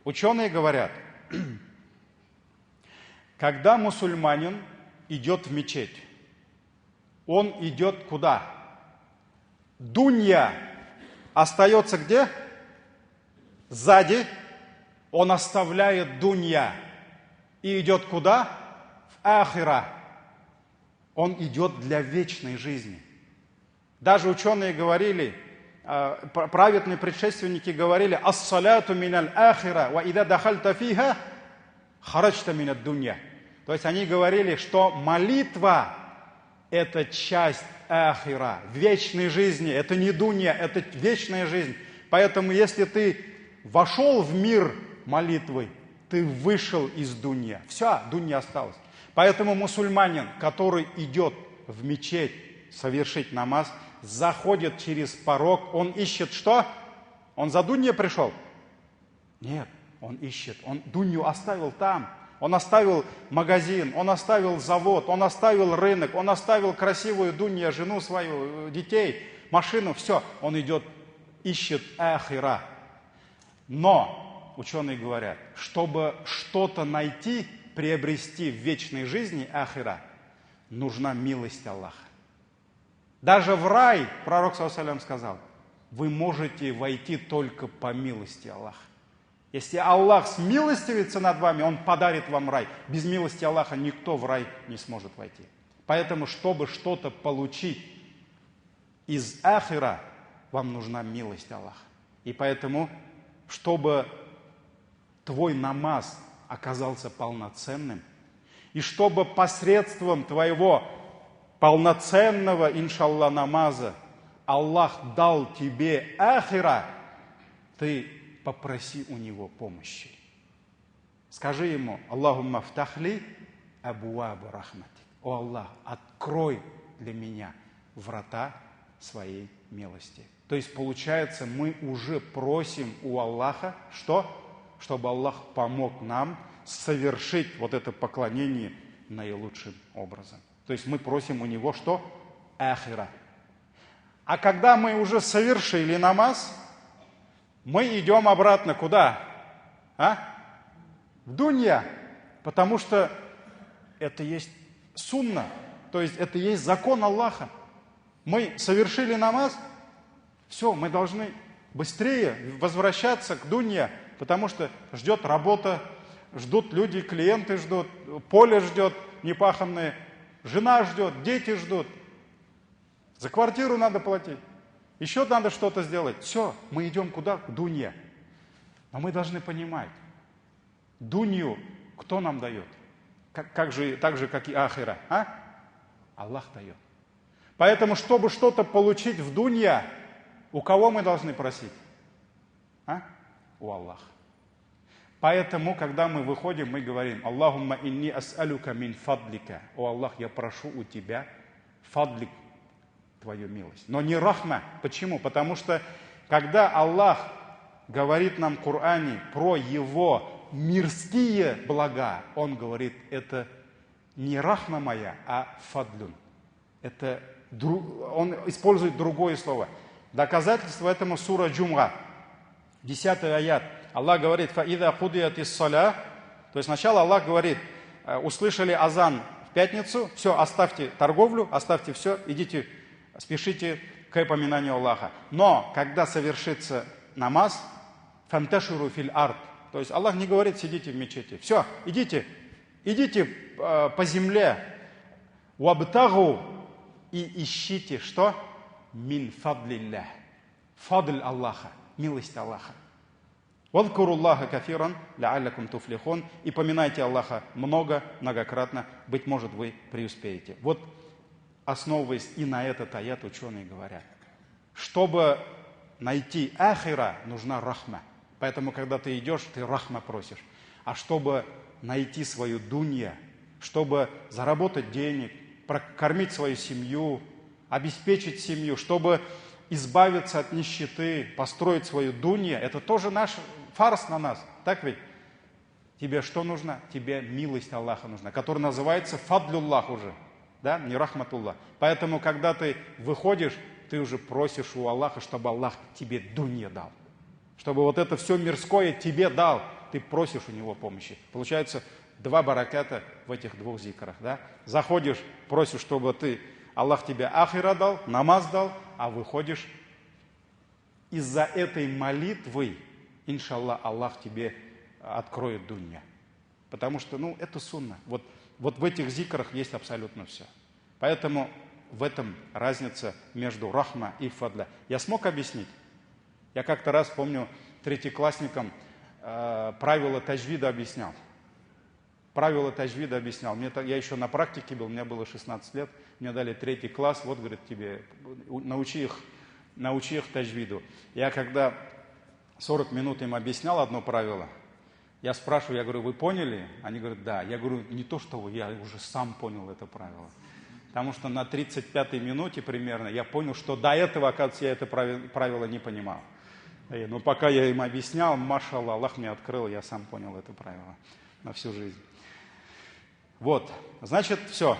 Ученые говорят, когда мусульманин идет в мечеть, он идет куда? Дунья остается где? Сзади. Он оставляет дунья и идет куда? В ахира. Он идет для вечной жизни. Даже ученые говорили, праведные предшественники говорили, «Ас-саляту миналь ахира, ва ида дахальта фиха, харачта минад дунья». То есть они говорили, что молитва – это часть ахира, вечной жизни. Это не дунья, это вечная жизнь. Поэтому если ты вошел в мир молитвы, ты вышел из дунья. Все, дунья осталась. Поэтому мусульманин, который идет в мечеть совершить намаз, заходит через порог, он ищет что? Он за дуньей пришел? Нет, он ищет. Он дунью оставил там. Он оставил магазин, он оставил завод, он оставил рынок, он оставил красивую дунью, жену свою, детей, машину, все. Он идет, ищет ахира. Но ученые говорят, чтобы что-то найти, приобрести в вечной жизни ахира, нужна милость Аллаха. Даже в рай, пророк ﷺ сказал, вы можете войти только по милости Аллаха. Если Аллах смилостивится над вами, Он подарит вам рай. Без милости Аллаха никто в рай не сможет войти. Поэтому, чтобы что-то получить из ахира, вам нужна милость Аллаха. И поэтому, чтобы твой намаз оказался полноценным, и чтобы посредством твоего полноценного, иншаллах, намаза Аллах дал тебе ахира, ты попроси у Него помощи. Скажи Ему, Аллахумма фтахли абуабу рахмати. О Аллах, открой для меня врата своей милости. То есть, получается, мы уже просим у Аллаха, что? Чтобы Аллах помог нам совершить вот это поклонение наилучшим образом. То есть, мы просим у Него что? Ахира. А когда мы уже совершили намаз, мы идем обратно куда? В дунья. Потому что это есть сунна. То есть это есть закон Аллаха. Мы совершили намаз, все, мы должны быстрее возвращаться к дунья, потому что ждет работа, ждут люди, клиенты ждут, поле ждет непаханное, жена ждет, дети ждут. За квартиру надо платить. Еще надо что-то сделать. Все, мы идем куда? К дунье. Но мы должны понимать, дунью кто нам дает? Так же, как и ахира. Аллах дает. Поэтому, чтобы что-то получить в дунья, у кого мы должны просить? У Аллаха. Поэтому, когда мы выходим, мы говорим, Аллахумма инни ас'алюка мин фадлика. О Аллах, я прошу у тебя фадлик, твою милость. Но не рахма. Почему? Потому что, когда Аллах говорит нам в Коране про Его мирские блага, Он говорит, это не рахма моя, а фадлюн. Он использует другое слово. Доказательство этому сура Джумга, 10 аят. Аллах говорит, «Фаида худиятис саля». То есть сначала Аллах говорит, услышали азан в пятницу, все, оставьте торговлю, оставьте все, идите, спешите к поминанию Аллаха. Но, когда совершится намаз, «Фанташиру филь ард». То есть Аллах не говорит, сидите в мечети. Все, идите по земле, «Вабтагу», и ищите, что? «Мин фадлиллях». Фадль Аллаха, милость Аллаха. «Вадкуруллаха кафиран, ла'аллякум туфлихон». И поминайте Аллаха многократно, быть может, вы преуспеете. Вот основываясь и на этот аят, ученые говорят, чтобы найти ахира, нужна рахма. Поэтому, когда ты идешь, ты рахма просишь. А чтобы найти свою дунья, чтобы заработать денег, прокормить свою семью, обеспечить семью, чтобы избавиться от нищеты, построить свою дунья, это тоже наш фарс на нас. Так ведь? Тебе что нужно? Тебе милость Аллаха нужна, которая называется фадлюллах уже, да, не рахматуллах. Поэтому, когда ты выходишь, ты уже просишь у Аллаха, чтобы Аллах тебе дунья дал. Чтобы вот это все мирское тебе дал, ты просишь у него помощи. Получается, 2 бараката в этих 2 зикрах, да? Заходишь, просишь, чтобы Аллах тебе ахира дал, намаз дал, а выходишь. Из-за этой молитвы, иншаллах, Аллах тебе откроет дунья. Потому что, это сунна. Вот в этих зикрах есть абсолютно все. Поэтому в этом разница между рахма и фадля. Я смог объяснить? Я как-то раз, помню, третьеклассникам правила таджвида объяснял. Правила таджвида объяснял. Я еще на практике был, мне было 16 лет. Мне дали 3 класс, вот, говорит, тебе, научи их таджвиду. Я когда 40 минут им объяснял одно правило, я спрашиваю, я говорю, вы поняли? Они говорят, да. Я говорю, не то, что вы, я уже сам понял это правило. Потому что на 35-й минуте примерно я понял, что до этого, оказывается, я это правило не понимал. Но пока я им объяснял, машаллах, Аллах мне открыл, я сам понял это правило на всю жизнь. Вот, значит, все.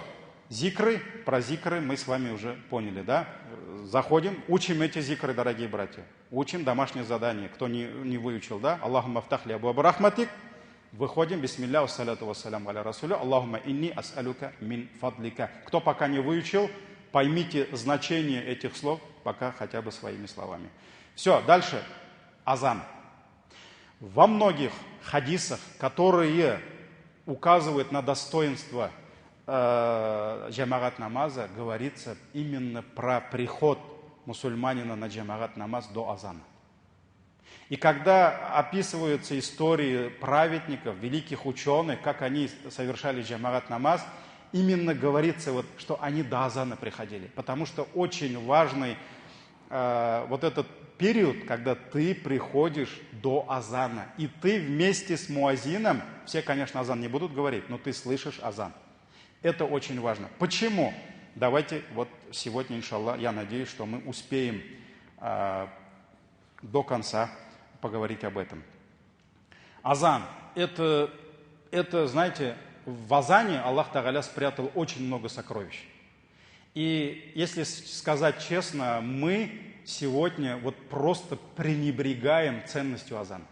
Про зикры мы с вами уже поняли, да? Заходим, учим эти зикры, дорогие братья. Учим домашнее задание. Кто не выучил, да? Аллахумма афтахли абуаба рахматик. Выходим, бисмилля, ассаляту вассаляму аля расулю. Аллахумма инни ас'алюка мин фадлика. Кто пока не выучил, поймите значение этих слов, пока хотя бы своими словами. Все, дальше. Азан. Во многих хадисах, которые указывают на достоинство джамагат намаза, говорится именно про приход мусульманина на джамагат намаз до азана. И когда описываются истории праведников, великих ученых, как они совершали джамагат намаз, именно говорится, что они до азана приходили. Потому что очень важный вот этот период, когда ты приходишь до азана. И ты вместе с муазином, все, конечно, азан не будут говорить, но ты слышишь азан. Это очень важно. Почему? Давайте сегодня, иншаллах, я надеюсь, что мы успеем до конца поговорить об этом. Азан. Это, знаете, в азане Аллах Тааля спрятал очень много сокровищ. И если сказать честно, мы сегодня просто пренебрегаем ценностью азана.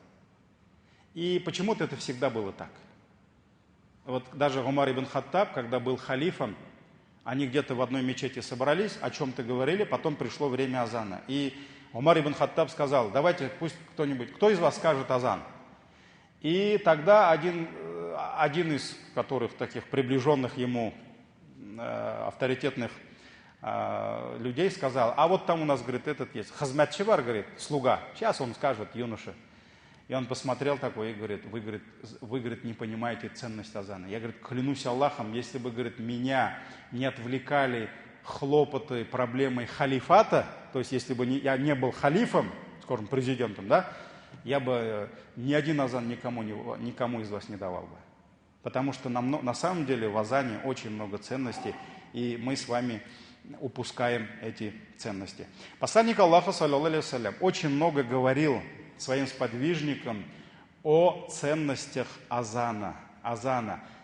И почему-то это всегда было так. Даже Умар ибн Хаттаб, когда был халифом, они где-то в одной мечети собрались, о чем-то говорили, потом пришло время азана. И Умар ибн Хаттаб сказал, давайте пусть кто из вас скажет азан. И тогда один из которых таких приближенных ему авторитетных людей сказал, а вот там у нас, говорит, этот есть, хазматчивар, говорит, слуга, сейчас он скажет, юноша. И он посмотрел такой и говорит, вы, говорит, не понимаете ценность азана. Я, говорит, клянусь Аллахом, если бы, говорит, меня не отвлекали хлопоты, проблемы халифата, то есть если бы я не был халифом, скажем, президентом, да, я бы ни один азан никому из вас не давал бы. Потому что на самом деле в азане очень много ценностей, и мы с вами упускаем эти ценности. Посланник Аллаха, саллаллаху алейхи вассалям, очень много говорил своим сподвижникам о ценностях азана.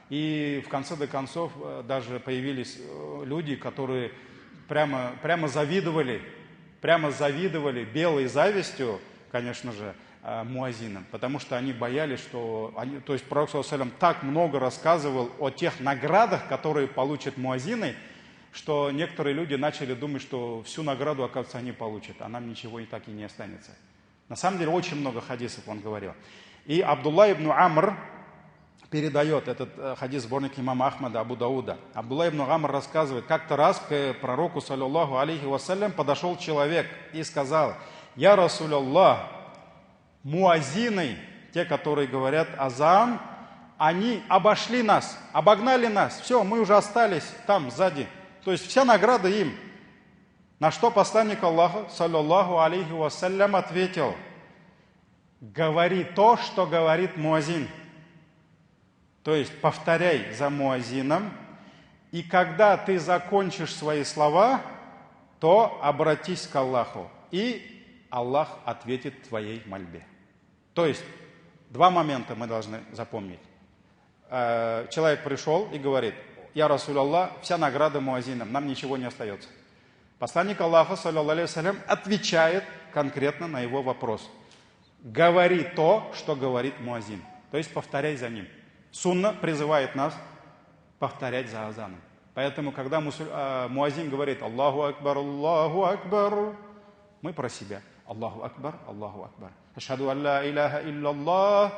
И в конце концов даже появились люди, которые прямо завидовали белой завистью, конечно же, муазинам, потому что они боялись, то есть Пророк саллаллаху алейхи вассалям так много рассказывал о тех наградах, которые получат муазины, что некоторые люди начали думать, что всю награду, оказывается, они получат, а нам ничего и так и не останется. На самом деле очень много хадисов он говорил. И Абдулла ибн Амр передает этот хадис, сборник имама Ахмада, Абу Дауда. Абдулла ибн Амр рассказывает, как-то раз к пророку, саллаллаху алейхи вассалям, подошел человек и сказал, «Я Расуляллах, муазины, те, которые говорят азан, они обошли нас, обогнали нас, все, мы уже остались там, сзади, То есть вся награда им. На что посланник Аллаха, саллаллаху алейхи вассалям, ответил: говори то, что говорит муазин. То есть повторяй за муазином, и когда ты закончишь свои слова, то обратись к Аллаху, и Аллах ответит твоей мольбе. То есть два момента мы должны запомнить. Человек пришел и говорит: я Расуль Аллах, вся награда муазинам, нам ничего не остается. Посланник Аллаха, саллаллаху алейхи вассалям, отвечает конкретно на его вопрос. Говори то, что говорит муазин. То есть повторяй за ним. Сунна призывает нас повторять за азаном. Поэтому, когда муазин говорит Аллаху Акбар, мы про себя. Аллаху Акбар, Аллаху Акбар. Ашхаду ан ла иляха илляллах,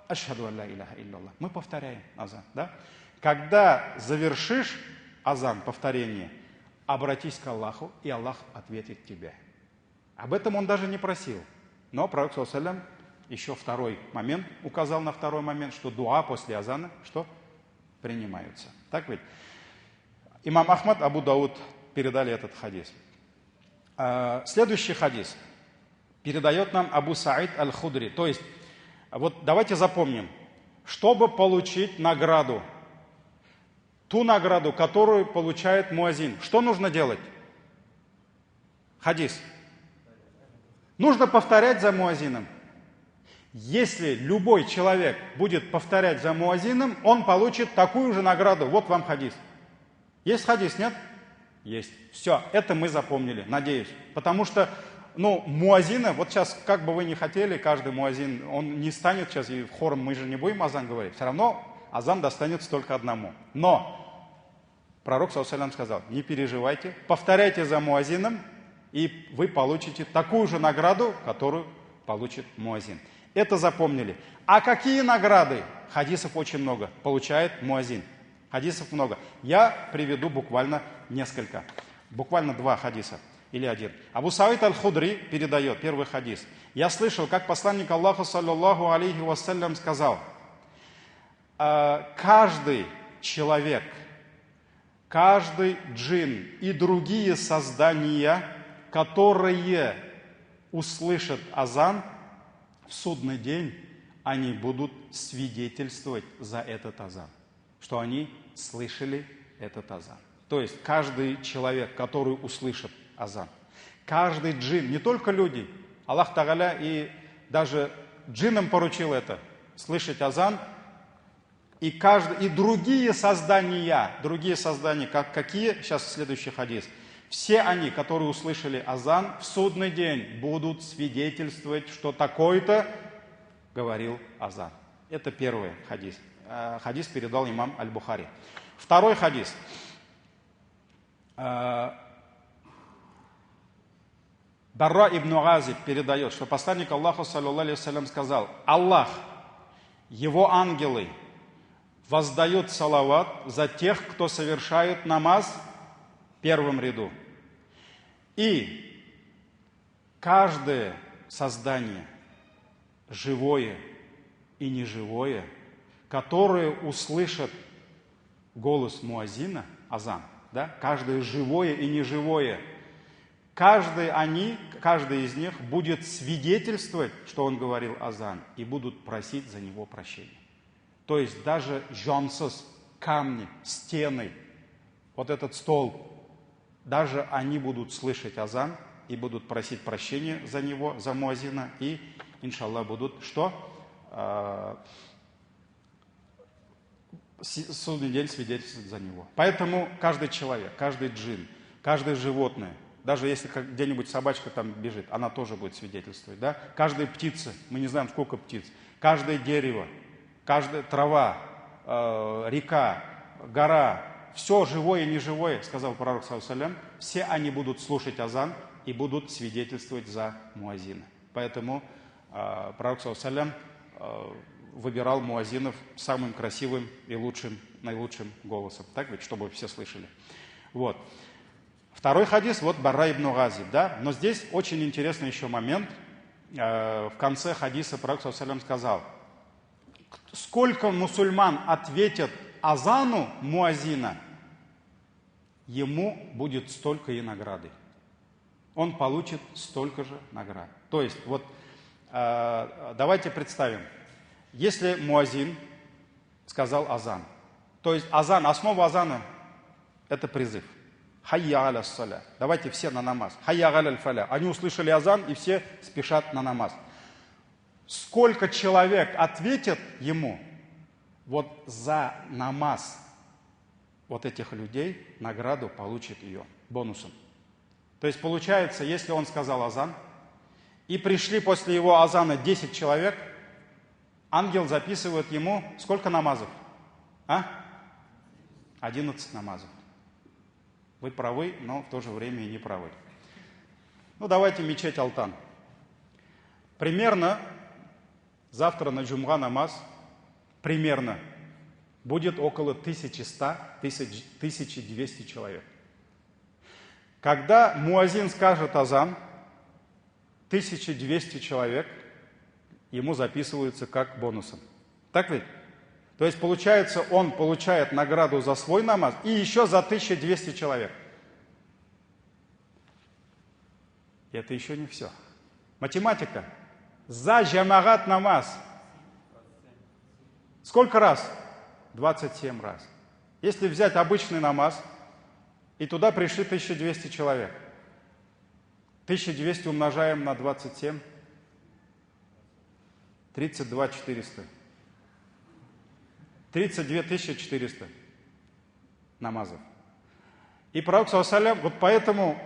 ашхаду ан ла иляха илляллах. Мы повторяем азан. Да? Когда завершишь азан, повторение, обратись к Аллаху, и Аллах ответит тебе. Об этом он даже не просил. Но пророк саллаллаху алейхи ва саллям еще второй момент, указал на второй момент, что дуа после азана, что принимаются. Так ведь? Имам Ахмад, Абу Дауд передали этот хадис. Следующий хадис передает нам Абу Саид аль-Худри. То есть, вот давайте запомним, чтобы получить награду, ту награду, которую получает муазин, что нужно делать? Хадис. Нужно повторять за муазином. Если любой человек будет повторять за муазином, он получит такую же награду. Вот вам хадис. Есть хадис, нет? Есть. Все, это мы запомнили, надеюсь. Потому что, муазина, вот сейчас, как бы вы ни хотели, каждый муазин, он не станет сейчас, и в хором мы же не будем азан говорить. Все равно азан достанется только одному. Но пророк саллаллаху алейхи ва саллям сказал: не переживайте, повторяйте за муазином, и вы получите такую же награду, которую получит муазин. Это запомнили. А какие награды? Хадисов очень много. Получает муазин. Хадисов много. Я приведу буквально несколько. Буквально два хадиса. Или один. Абу Саид аль-Худри передает первый хадис. Я слышал, как посланник Аллаха, саллаллаху алейхи вассалям, сказал: каждый человек, каждый джин и другие создания, которые услышат азан, в судный день они будут свидетельствовать за этот азан, что они слышали этот азан. То есть каждый человек, который услышит азан, каждый джин, не только люди, Аллах Тааля и даже джинам поручил это, слышать азан, и другие создания, как какие? Сейчас следующий хадис. Все они, которые услышали азан, в судный день будут свидетельствовать, что такой-то говорил азан. Это первый хадис. Хадис передал имам Аль-Бухари. Второй хадис. Барра ибн Газиб передает, что посланник Аллаха, саллаллаху алейхи ва саллям, сказал: Аллах, его ангелы воздают салават за тех, кто совершает намаз в первом ряду. И каждое создание, живое и неживое, которое услышит голос муазина, азан, да, каждое живое и неживое, каждый из них будет свидетельствовать, что он говорил азан, и будут просить за него прощения. То есть даже жонсыз, камни, стены, вот этот стол, даже они будут слышать азан и будут просить прощения за него, за муазина, и, иншаллах, будут что? Судный день свидетельствовать за него. Поэтому каждый человек, каждый джин, каждое животное, даже если где-нибудь собачка там бежит, она тоже будет свидетельствовать. Да? Каждая птица, мы не знаем, сколько птиц, каждое дерево, каждая трава, река, гора, все живое и неживое, сказал пророк саллаллаху алейхи ва саллям, все они будут слушать азан и будут свидетельствовать за муазина. Поэтому пророк саллаллаху алейхи ва саллям выбирал муазинов самым красивым и наилучшим голосом, так ведь, чтобы все слышали. Вот. Второй хадис, вот Барра ибн Газиб, да, но здесь очень интересный еще момент. В конце хадиса пророк саллаллаху алейхи ва саллям сказал: сколько мусульман ответят азану муазина, ему будет столько и награды. Он получит столько же наград. То есть, вот давайте представим, если муазин сказал азан, то есть азан, основа азана – это призыв. Хайя аля саля. Давайте все на намаз. Хайя аля фаля. Они услышали азан и все спешат на намаз. Сколько человек ответит ему вот за намаз вот этих людей, награду получит ее бонусом. То есть получается, если он сказал азан, и пришли после его азана 10 человек, ангел записывает ему сколько намазов? 11 намазов. Вы правы, но в то же время и не правы. Ну, давайте мечеть Алтан. Примерно завтра на джумга намаз примерно будет около 1100-1200 человек. Когда муазин скажет азан, 1200 человек ему записываются как бонусом. Так ведь? То есть, получается, он получает награду за свой намаз и еще за 1200 человек. И это еще не все. Математика. За джамагат намаз. Сколько раз? 27 раз. Если взять обычный намаз, и туда пришли 1200 человек. 1200 умножаем на 27. 32 400. 32 400 намазов. И пророк, саллям, вот поэтому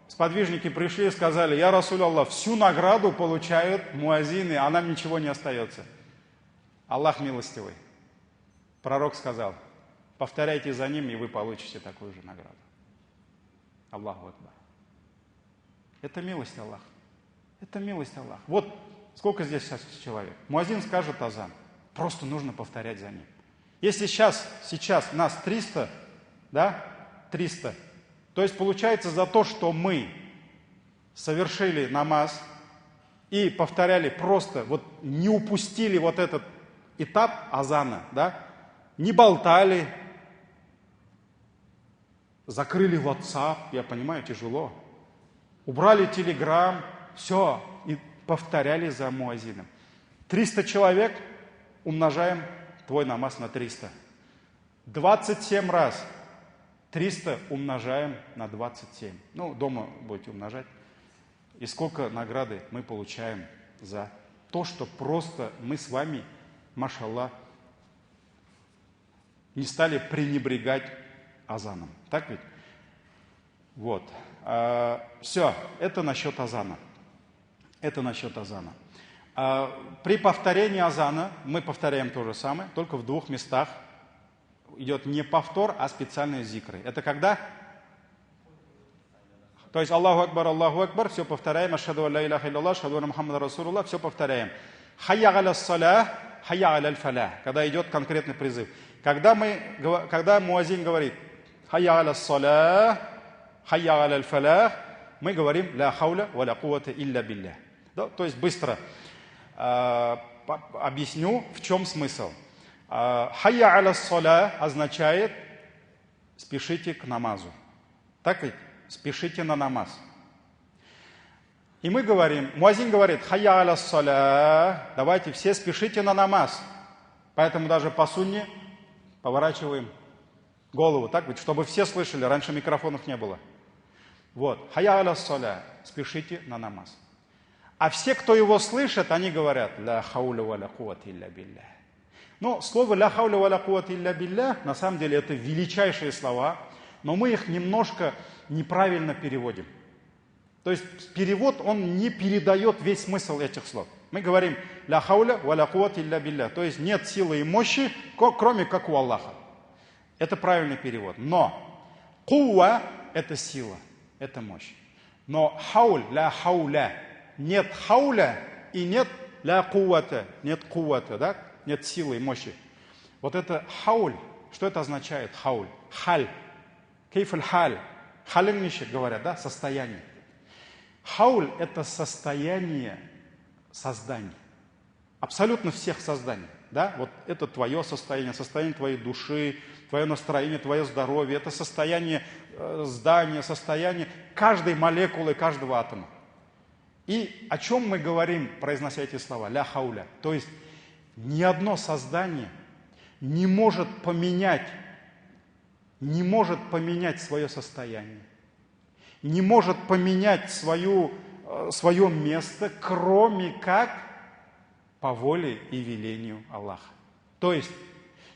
сподвижники пришли и сказали: «Я Расуль Аллах, всю награду получают муазины, а нам ничего не остается». Аллах милостивый. Пророк сказал: повторяйте за ним, и вы получите такую же награду. Аллаху Акбар. Это милость Аллаха. Это милость Аллаха. Вот сколько здесь сейчас человек. Муазин скажет азан. Просто нужно повторять за ним. Если сейчас нас 300, да, 300, то есть получается за то, что мы совершили намаз и повторяли просто, вот не упустили вот этот этап азана, да, не болтали, закрыли WhatsApp, я понимаю, тяжело, убрали Telegram, все, и повторяли за муазином. 300 человек умножаем твой намаз на 300. 27 раз 300 умножаем на 27. Ну, дома будете умножать. И сколько награды мы получаем за то, что просто мы с вами, машаллах, не стали пренебрегать азаном. Так ведь? Вот. Все, это насчет азана. Это насчет азана. При повторении азана мы повторяем то же самое, только в двух местах. Идет не повтор, а специальные зикры. Это когда? То есть Аллаху Акбар, все повторяем. Ашхаду алла илляха илляллах, ашхаду анна Мухаммада Расулуллах, все повторяем. Хайя аля салях, хайя аля фалях, когда идет конкретный призыв. Когда муазин говорит хайя аля салях, хайя аля фалях, мы говорим ля хауля ва ля куввата илля билля. Да, то есть быстро объясню, в чем смысл. Хайя аля салях означает спешите к намазу. Так ведь? Спешите на намаз. И мы говорим, муазин говорит, хайя аля салях, давайте все спешите на намаз. Поэтому даже по сунне поворачиваем голову, так ведь, чтобы все слышали, раньше микрофонов не было. Вот, хайя аля салях, спешите на намаз. А все, кто его слышит, они говорят, ля хауля ва ля куввата илля билля. Но слово ля хауля ва ля куввата илля билля, на самом деле, это величайшие слова, но мы их немножко неправильно переводим. То есть перевод, он не передает весь смысл этих слов. Мы говорим ля хауля ва ля куввата илля билля, то есть нет силы и мощи, кроме как у Аллаха. Это правильный перевод. Но куа – это сила, это мощь. Но хауль, ля хауля, нет хауля и нет ля куввата, нет куввата, да? Нет силы и мощи. Вот это хауль, что это означает хауль? Халь. Кейфаль халь. Халимниши говорят, да, состояние. Хауль – это состояние созданий. Абсолютно всех созданий. Да? Вот это твое состояние, состояние твоей души, твое настроение, твое здоровье, это состояние здания, состояние каждой молекулы, каждого атома. И о чем мы говорим, произнося эти слова? Ля хауля. То есть ни одно создание не может поменять свое состояние, не может поменять свое место, кроме как по воле и велению Аллаха. То есть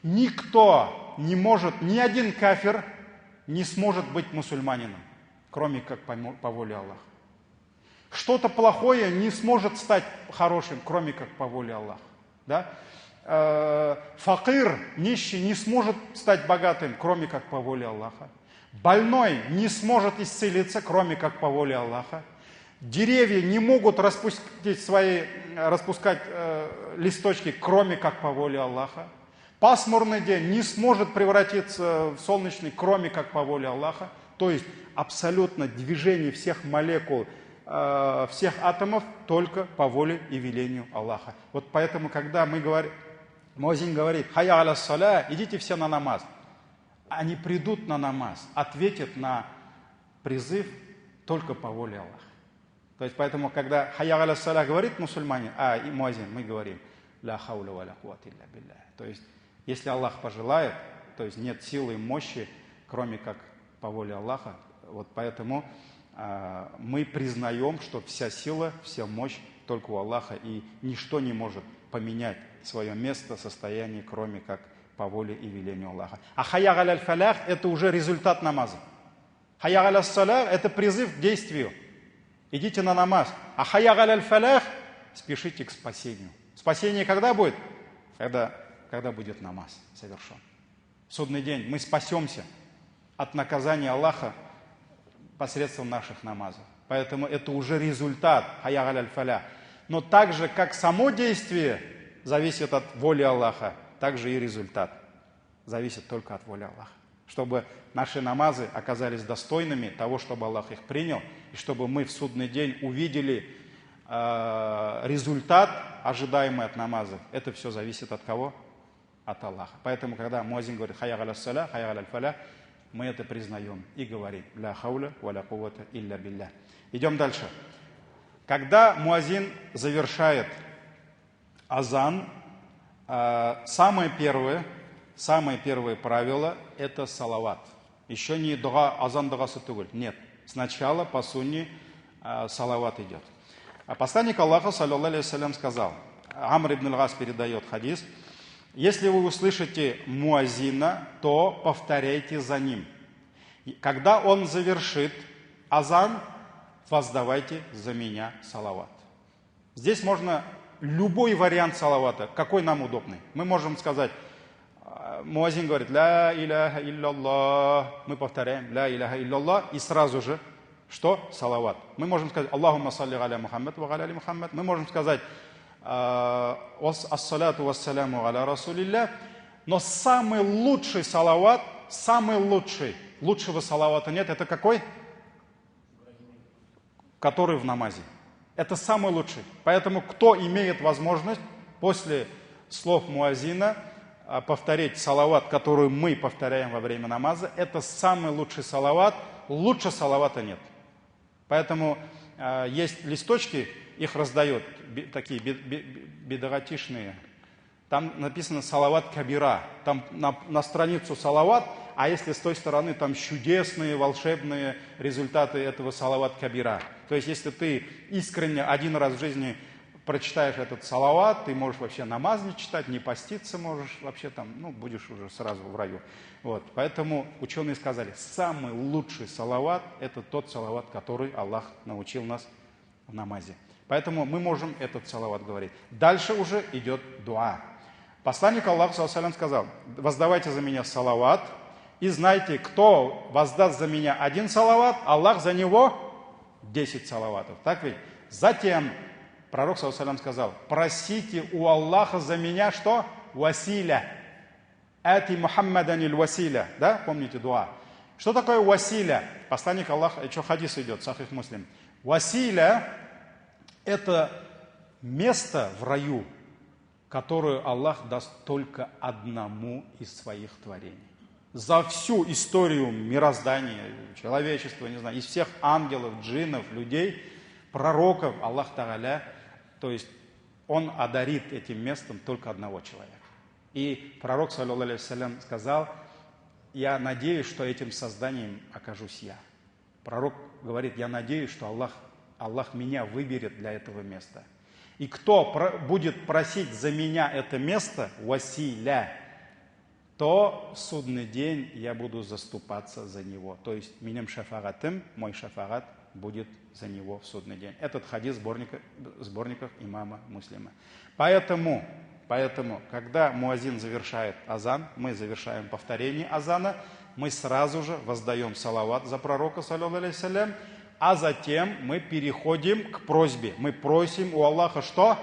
никто не может, ни один кафир не сможет быть мусульманином, кроме как по воле Аллаха. Что-то плохое не сможет стать хорошим, кроме как по воле Аллаха. Да? Факир, нищий, не сможет стать богатым, кроме как по воле Аллаха. Больной не сможет исцелиться, кроме как по воле Аллаха. Деревья не могут распускать листочки, кроме как по воле Аллаха. Пасмурный день не сможет превратиться в солнечный, кроме как по воле Аллаха. То есть абсолютно движение всех молекул, всех атомов только по воле и велению Аллаха. Вот поэтому, когда муаззин говорит «Хайя аля саля», идите все на намаз. Они придут на намаз, ответят на призыв только по воле Аллаха. То есть поэтому, когда «Хайя аля саля» говорит мусульманин, и муаззин, мы говорим «Ля хауля ва ля куввата илля билля». То есть, если Аллах пожелает, то есть нет силы и мощи, кроме как по воле Аллаха. Вот поэтому мы признаем, что вся сила, вся мощь только у Аллаха, и ничто не может поменять свое место, состояние, кроме как по воле и велению Аллаха. А хайя аля фалях – это уже результат намаза. Хайя аля салях – это призыв к действию. Идите на намаз. А хайя аля фалях – спешите к спасению. Спасение когда будет? Когда будет намаз совершен. В судный день мы спасемся от наказания Аллаха посредством наших намазов. Поэтому это уже результат хайя аля фалях. Но так же, как само действие зависит от воли Аллаха, так же и результат зависит только от воли Аллаха. Чтобы наши намазы оказались достойными того, чтобы Аллах их принял, и чтобы мы в судный день увидели результат, ожидаемый от намазов. Это все зависит от кого? От Аллаха. Поэтому, когда муаззин говорит «Хайя аля саля, хайя аля фаля», мы это признаем и говорим «Ля хауля ва ля куввата илля билля». Идем дальше. Когда муаззин завершает азан, самое первое правило – это салават. Еще не азан дугасы тугуль. Нет. Сначала по сунне салават идет. Посланник Аллаха, саллаллаху алейхи вассалям, сказал, Амр ибн аль-Гас передает хадис: если вы услышите муаззина, то повторяйте за ним. Когда он завершит азан, воздавайте за меня салават. Здесь можно любой вариант салавата, какой нам удобный. Мы можем сказать, муаззин говорит «Ля иляха илляллах», мы повторяем «Ля иляха илляллах», и сразу же что? Салават. Мы можем сказать «Аллахумма салли аля Мухаммад ва аля али Мухаммад». Мы можем сказать «Ассаляту вассаляму аля расулилля». Но самый лучший салават, лучшего салавата нет, это какой? Который в намазе. Это самый лучший. Поэтому кто имеет возможность после слов муаззина повторить салават, который мы повторяем во время намаза, это самый лучший салават. Лучше салавата нет. Поэтому есть листочки, их раздают, такие бедагатишные. Там написано салават кабира. Там на страницу салават, а если с той стороны там чудесные, волшебные результаты этого салават кабира. То есть если ты искренне один раз в жизни прочитаешь этот салават, ты можешь вообще намаз не читать, не поститься можешь, вообще там, будешь уже сразу в раю. Вот. Поэтому ученые сказали, самый лучший салават – это тот салават, который Аллах научил нас в намазе. Поэтому мы можем этот салават говорить. Дальше уже идет дуа. Посланник Аллаха, саллаллаху алейхи ва саллям, сказал: воздавайте за меня салават, и знайте, кто воздаст за меня один салават, Аллах за него 10 салаватов. Так ведь? Затем пророк, саллаллаху алейхи ва саллям, сказал: просите у Аллаха за меня что? Василя. Ати Мухаммадан иль василя. Да? Помните дуа. Что такое василя? Посланник Аллаха, еще хадис идет, сахих муслим. Василя – это место в раю, которое Аллах даст только одному из своих творений. за всю историю мироздания, человечества, не знаю, из всех ангелов, джиннов, людей, пророков, Аллах Тааля, то есть Он одарит этим местом только одного человека. И пророк, саллаллаху алейхи вассалям, сказал: я надеюсь, что этим созданием окажусь я. Пророк говорит: я надеюсь, что Аллах меня выберет для этого места. И кто будет просить за меня это место, василя, то в судный день я буду заступаться за него. То есть минем шафагатым, мой шафагат будет за него в судный день. Этот хадис в сборниках имама Муслима. Поэтому, когда муазин завершает азан, мы завершаем повторение азана, мы сразу же воздаем салават за пророка, саллаллаху алейхи вассалям, а затем мы переходим к просьбе. Мы просим у Аллаха что?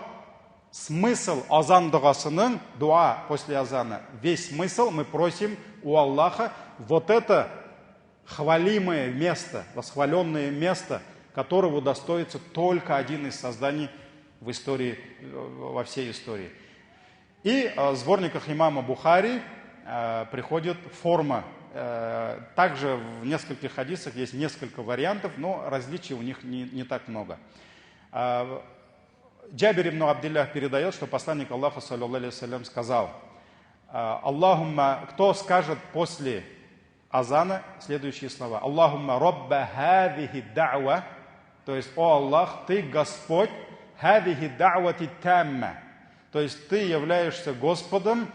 Смысл азан дуасының, дуа после азана, весь смысл мы просим у Аллаха вот это хвалимое место, восхваленное место, которого достоится только один из созданий в истории, во всей истории. И в сборниках имама Бухари приходит форма. Также в нескольких хадисах есть несколько вариантов, но различий у них не так много. Джабир ибн Абдиллах передает, что посланник Аллаха, саллаллаху алейхи вассалям, сказал: Аллахумма, кто скажет после азана следующие слова: Аллахумма робба хадихи да'ва, то есть: о Аллах, ты Господь, хадихи да'вати тамма, то есть ты являешься Господом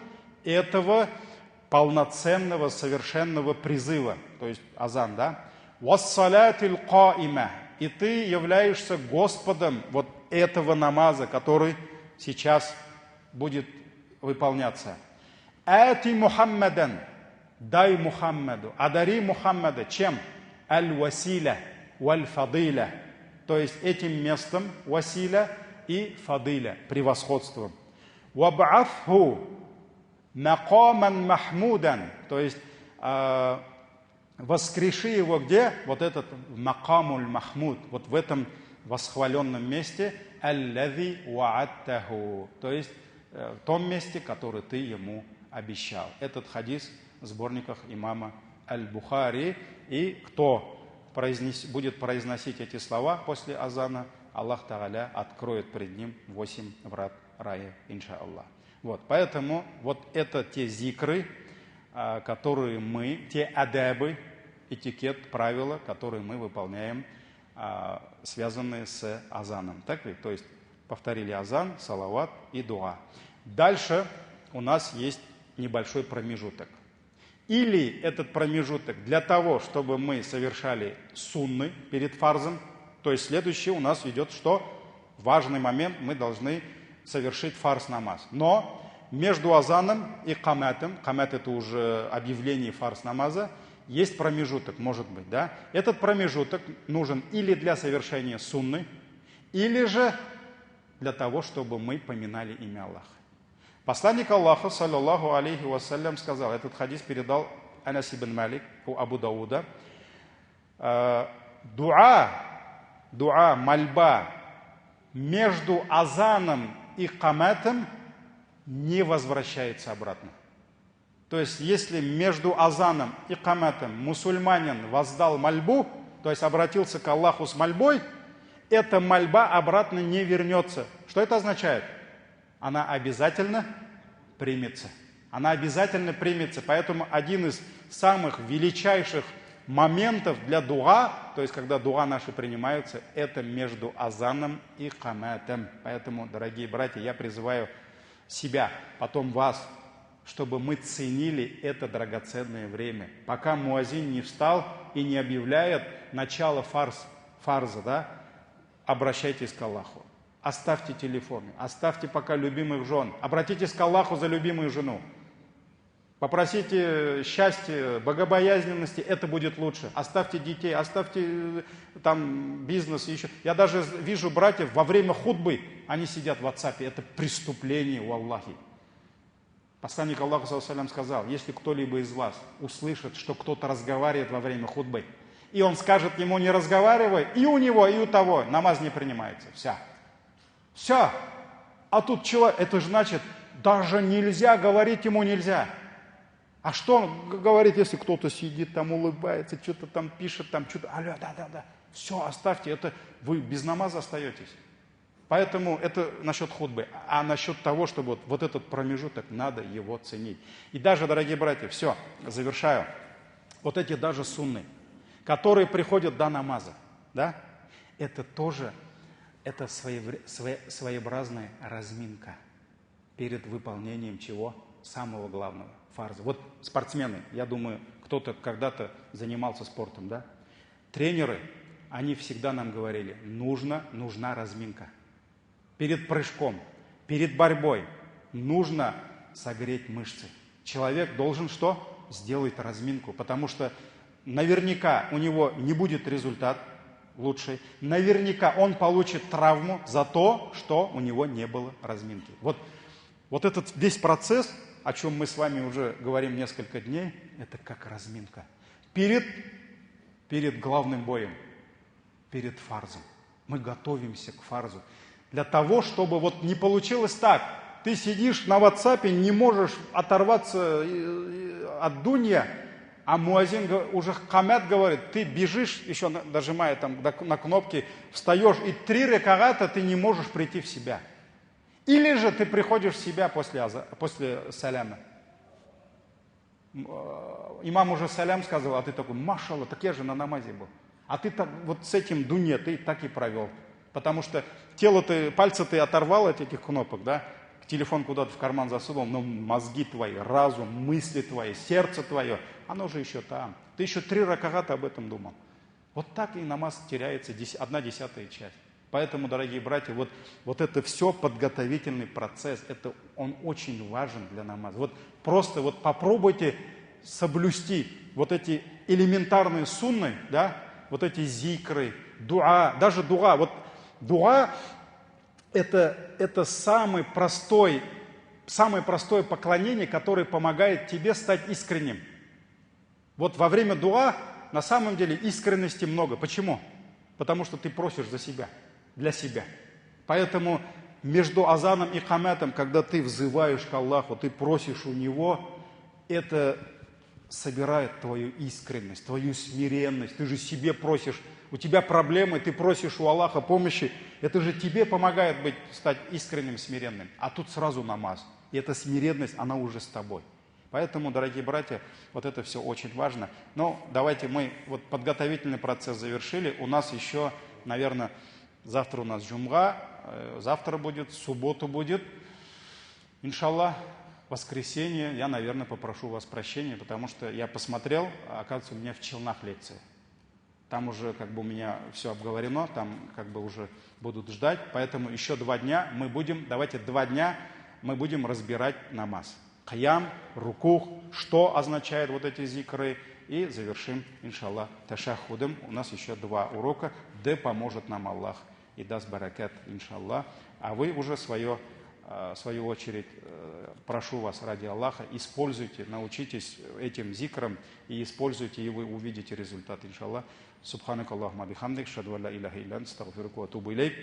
этого полноценного, совершенного призыва, то есть азан, да? Вассалятил каима, и ты являешься Господом вот этого намаза, который сейчас будет выполняться. Ати Мухаммадан, дай Мухаммаду, одари Мухаммада чем? Аль-василя, валь-фадиля, то есть этим местом василя и фадиля, превосходством. Ваб'афху макаман махмудан, то есть воскреши его где? Вот этот макамуль махмуд, вот в этом восхваленном месте, аллази вааттаху, то есть в том месте, который ты ему обещал. Этот хадис в сборниках имама Аль-Бухари. И кто будет произносить эти слова после азана, Аллах Тааля откроет пред ним 8 врат рая, иншааллах. Вот, поэтому вот это те зикры, которые мы, те адабы, этикет, правила, которые мы выполняем, связанные с азаном. Так ли? То есть повторили азан, салават и дуа. Дальше у нас есть небольшой промежуток. Или этот промежуток для того, чтобы мы совершали сунны перед фарзом, то есть следующий у нас идет что? Важный момент, мы должны совершить фарз намаз. Но между азаном и каматом, камат это уже объявление фарз намаза, есть промежуток, может быть, да? Этот промежуток нужен или для совершения сунны, или же для того, чтобы мы поминали имя Аллаха. Посланник Аллаха, саллаллаху алейхи вассалям, сказал, этот хадис передал Анас ибн Малик у Абу Дауда: дуа, мольба между азаном и каматом не возвращается обратно. То есть, если между азаном и каматом мусульманин воздал мольбу, то есть обратился к Аллаху с мольбой, эта мольба обратно не вернется. Что это означает? Она обязательно примется. Она обязательно примется. Поэтому один из самых величайших моментов для дуа, то есть когда дуа наши принимаются, это между азаном и каматом. Поэтому, дорогие братья, я призываю себя, потом вас, чтобы мы ценили это драгоценное время. Пока муазин не встал и не объявляет начало фарза, да, обращайтесь к Аллаху. Оставьте телефоны, оставьте пока любимых жен. Обратитесь к Аллаху за любимую жену. Попросите счастья, богобоязненности, это будет лучше. Оставьте детей, оставьте там бизнес еще. Я даже вижу братьев во время хутбы, они сидят в WhatsApp. Это преступление у Аллаха. Посланник Аллаха саллаллаху алейхи ва саллям сказал: если кто-либо из вас услышит, что кто-то разговаривает во время хутбы, и он скажет ему не разговаривай, и у него, и у того намаз не принимается. Все. А тут человек, это же значит, даже нельзя говорить ему нельзя. А что он говорит, если кто-то сидит, там улыбается, что-то там пишет, там что-то, алло, да, все, оставьте, это вы без намаза остаетесь. Поэтому это насчет хутбы. А насчет того, чтобы вот этот промежуток, надо его ценить. И даже, дорогие братья, все, завершаю. Вот эти даже сунны, которые приходят до намаза, да, это тоже, это своеобразная разминка перед выполнением чего? Самого главного, фарза. Вот спортсмены, я думаю, кто-то когда-то занимался спортом, да? Тренеры, они всегда нам говорили, нужна разминка. Перед прыжком, перед борьбой нужно согреть мышцы. Человек должен что? Сделать разминку, потому что наверняка у него не будет результат лучший. Наверняка он получит травму за то, что у него не было разминки. Вот этот весь процесс, о чем мы с вами уже говорим несколько дней, это как разминка. Перед главным боем, перед фарзом. Мы готовимся к фарзу. Для того, чтобы вот не получилось так. Ты сидишь на WhatsApp, не можешь оторваться от дунья, а муазин уже камят говорит, ты бежишь, еще нажимая там на кнопки, встаешь, и 3 раката ты не можешь прийти в себя. Или же ты приходишь в себя после саляма. Имам уже салям сказал, а ты такой, машалла, так я же на намазе был. А ты так, вот с этим дунья ты так и провел. Потому что пальцы ты оторвал от этих кнопок, да, телефон куда-то в карман засунул, но мозги твои, разум, мысли твои, сердце твое, оно же еще там. Ты еще 3 раката об этом думал. Вот так и намаз теряется 1/10 часть. Поэтому, дорогие братья, вот это все подготовительный процесс, он очень важен для намаза. Вот просто вот попробуйте соблюсти вот эти элементарные сунны, да, вот эти зикры, дуа, даже дуа. Вот дуа это самое простое поклонение, которое помогает тебе стать искренним. Вот во время дуа на самом деле искренности много. Почему? Потому что ты просишь за себя, для себя. Поэтому между азаном и камятом, когда ты взываешь к Аллаху, ты просишь у Него, это собирает твою искренность, твою смиренность. Ты же себе просишь, у тебя проблемы, ты просишь у Аллаха помощи. Это же тебе помогает стать искренним, смиренным. А тут сразу намаз. И эта смиренность, она уже с тобой. Поэтому, дорогие братья, вот это все очень важно. Но давайте мы подготовительный процесс завершили. У нас еще, наверное, завтра у нас джумга, завтра будет, в субботу будет. Иншаллах, воскресенье, я, наверное, попрошу вас прощения, потому что я посмотрел, оказывается, у меня в Челнах лекция. Там уже у меня все обговорено, там уже будут ждать. Поэтому еще 2 дня давайте 2 дня мы будем разбирать намаз. Каям, рукух, что означают вот эти зикры. И завершим, иншаллах, ташахудом. У нас еще 2 урока. Да поможет нам Аллах и даст баракат, иншаллах. А вы уже в свою очередь, прошу вас ради Аллаха, используйте, научитесь этим зикрам и используйте, и вы увидите результат, иншаллах. Субханак Аллахума бихамдик, шаду алла иляха илля анта, астагфирука ва атубу илейк.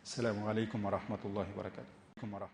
Ассаламу алейкум ва рахматуллахи ва баракатух.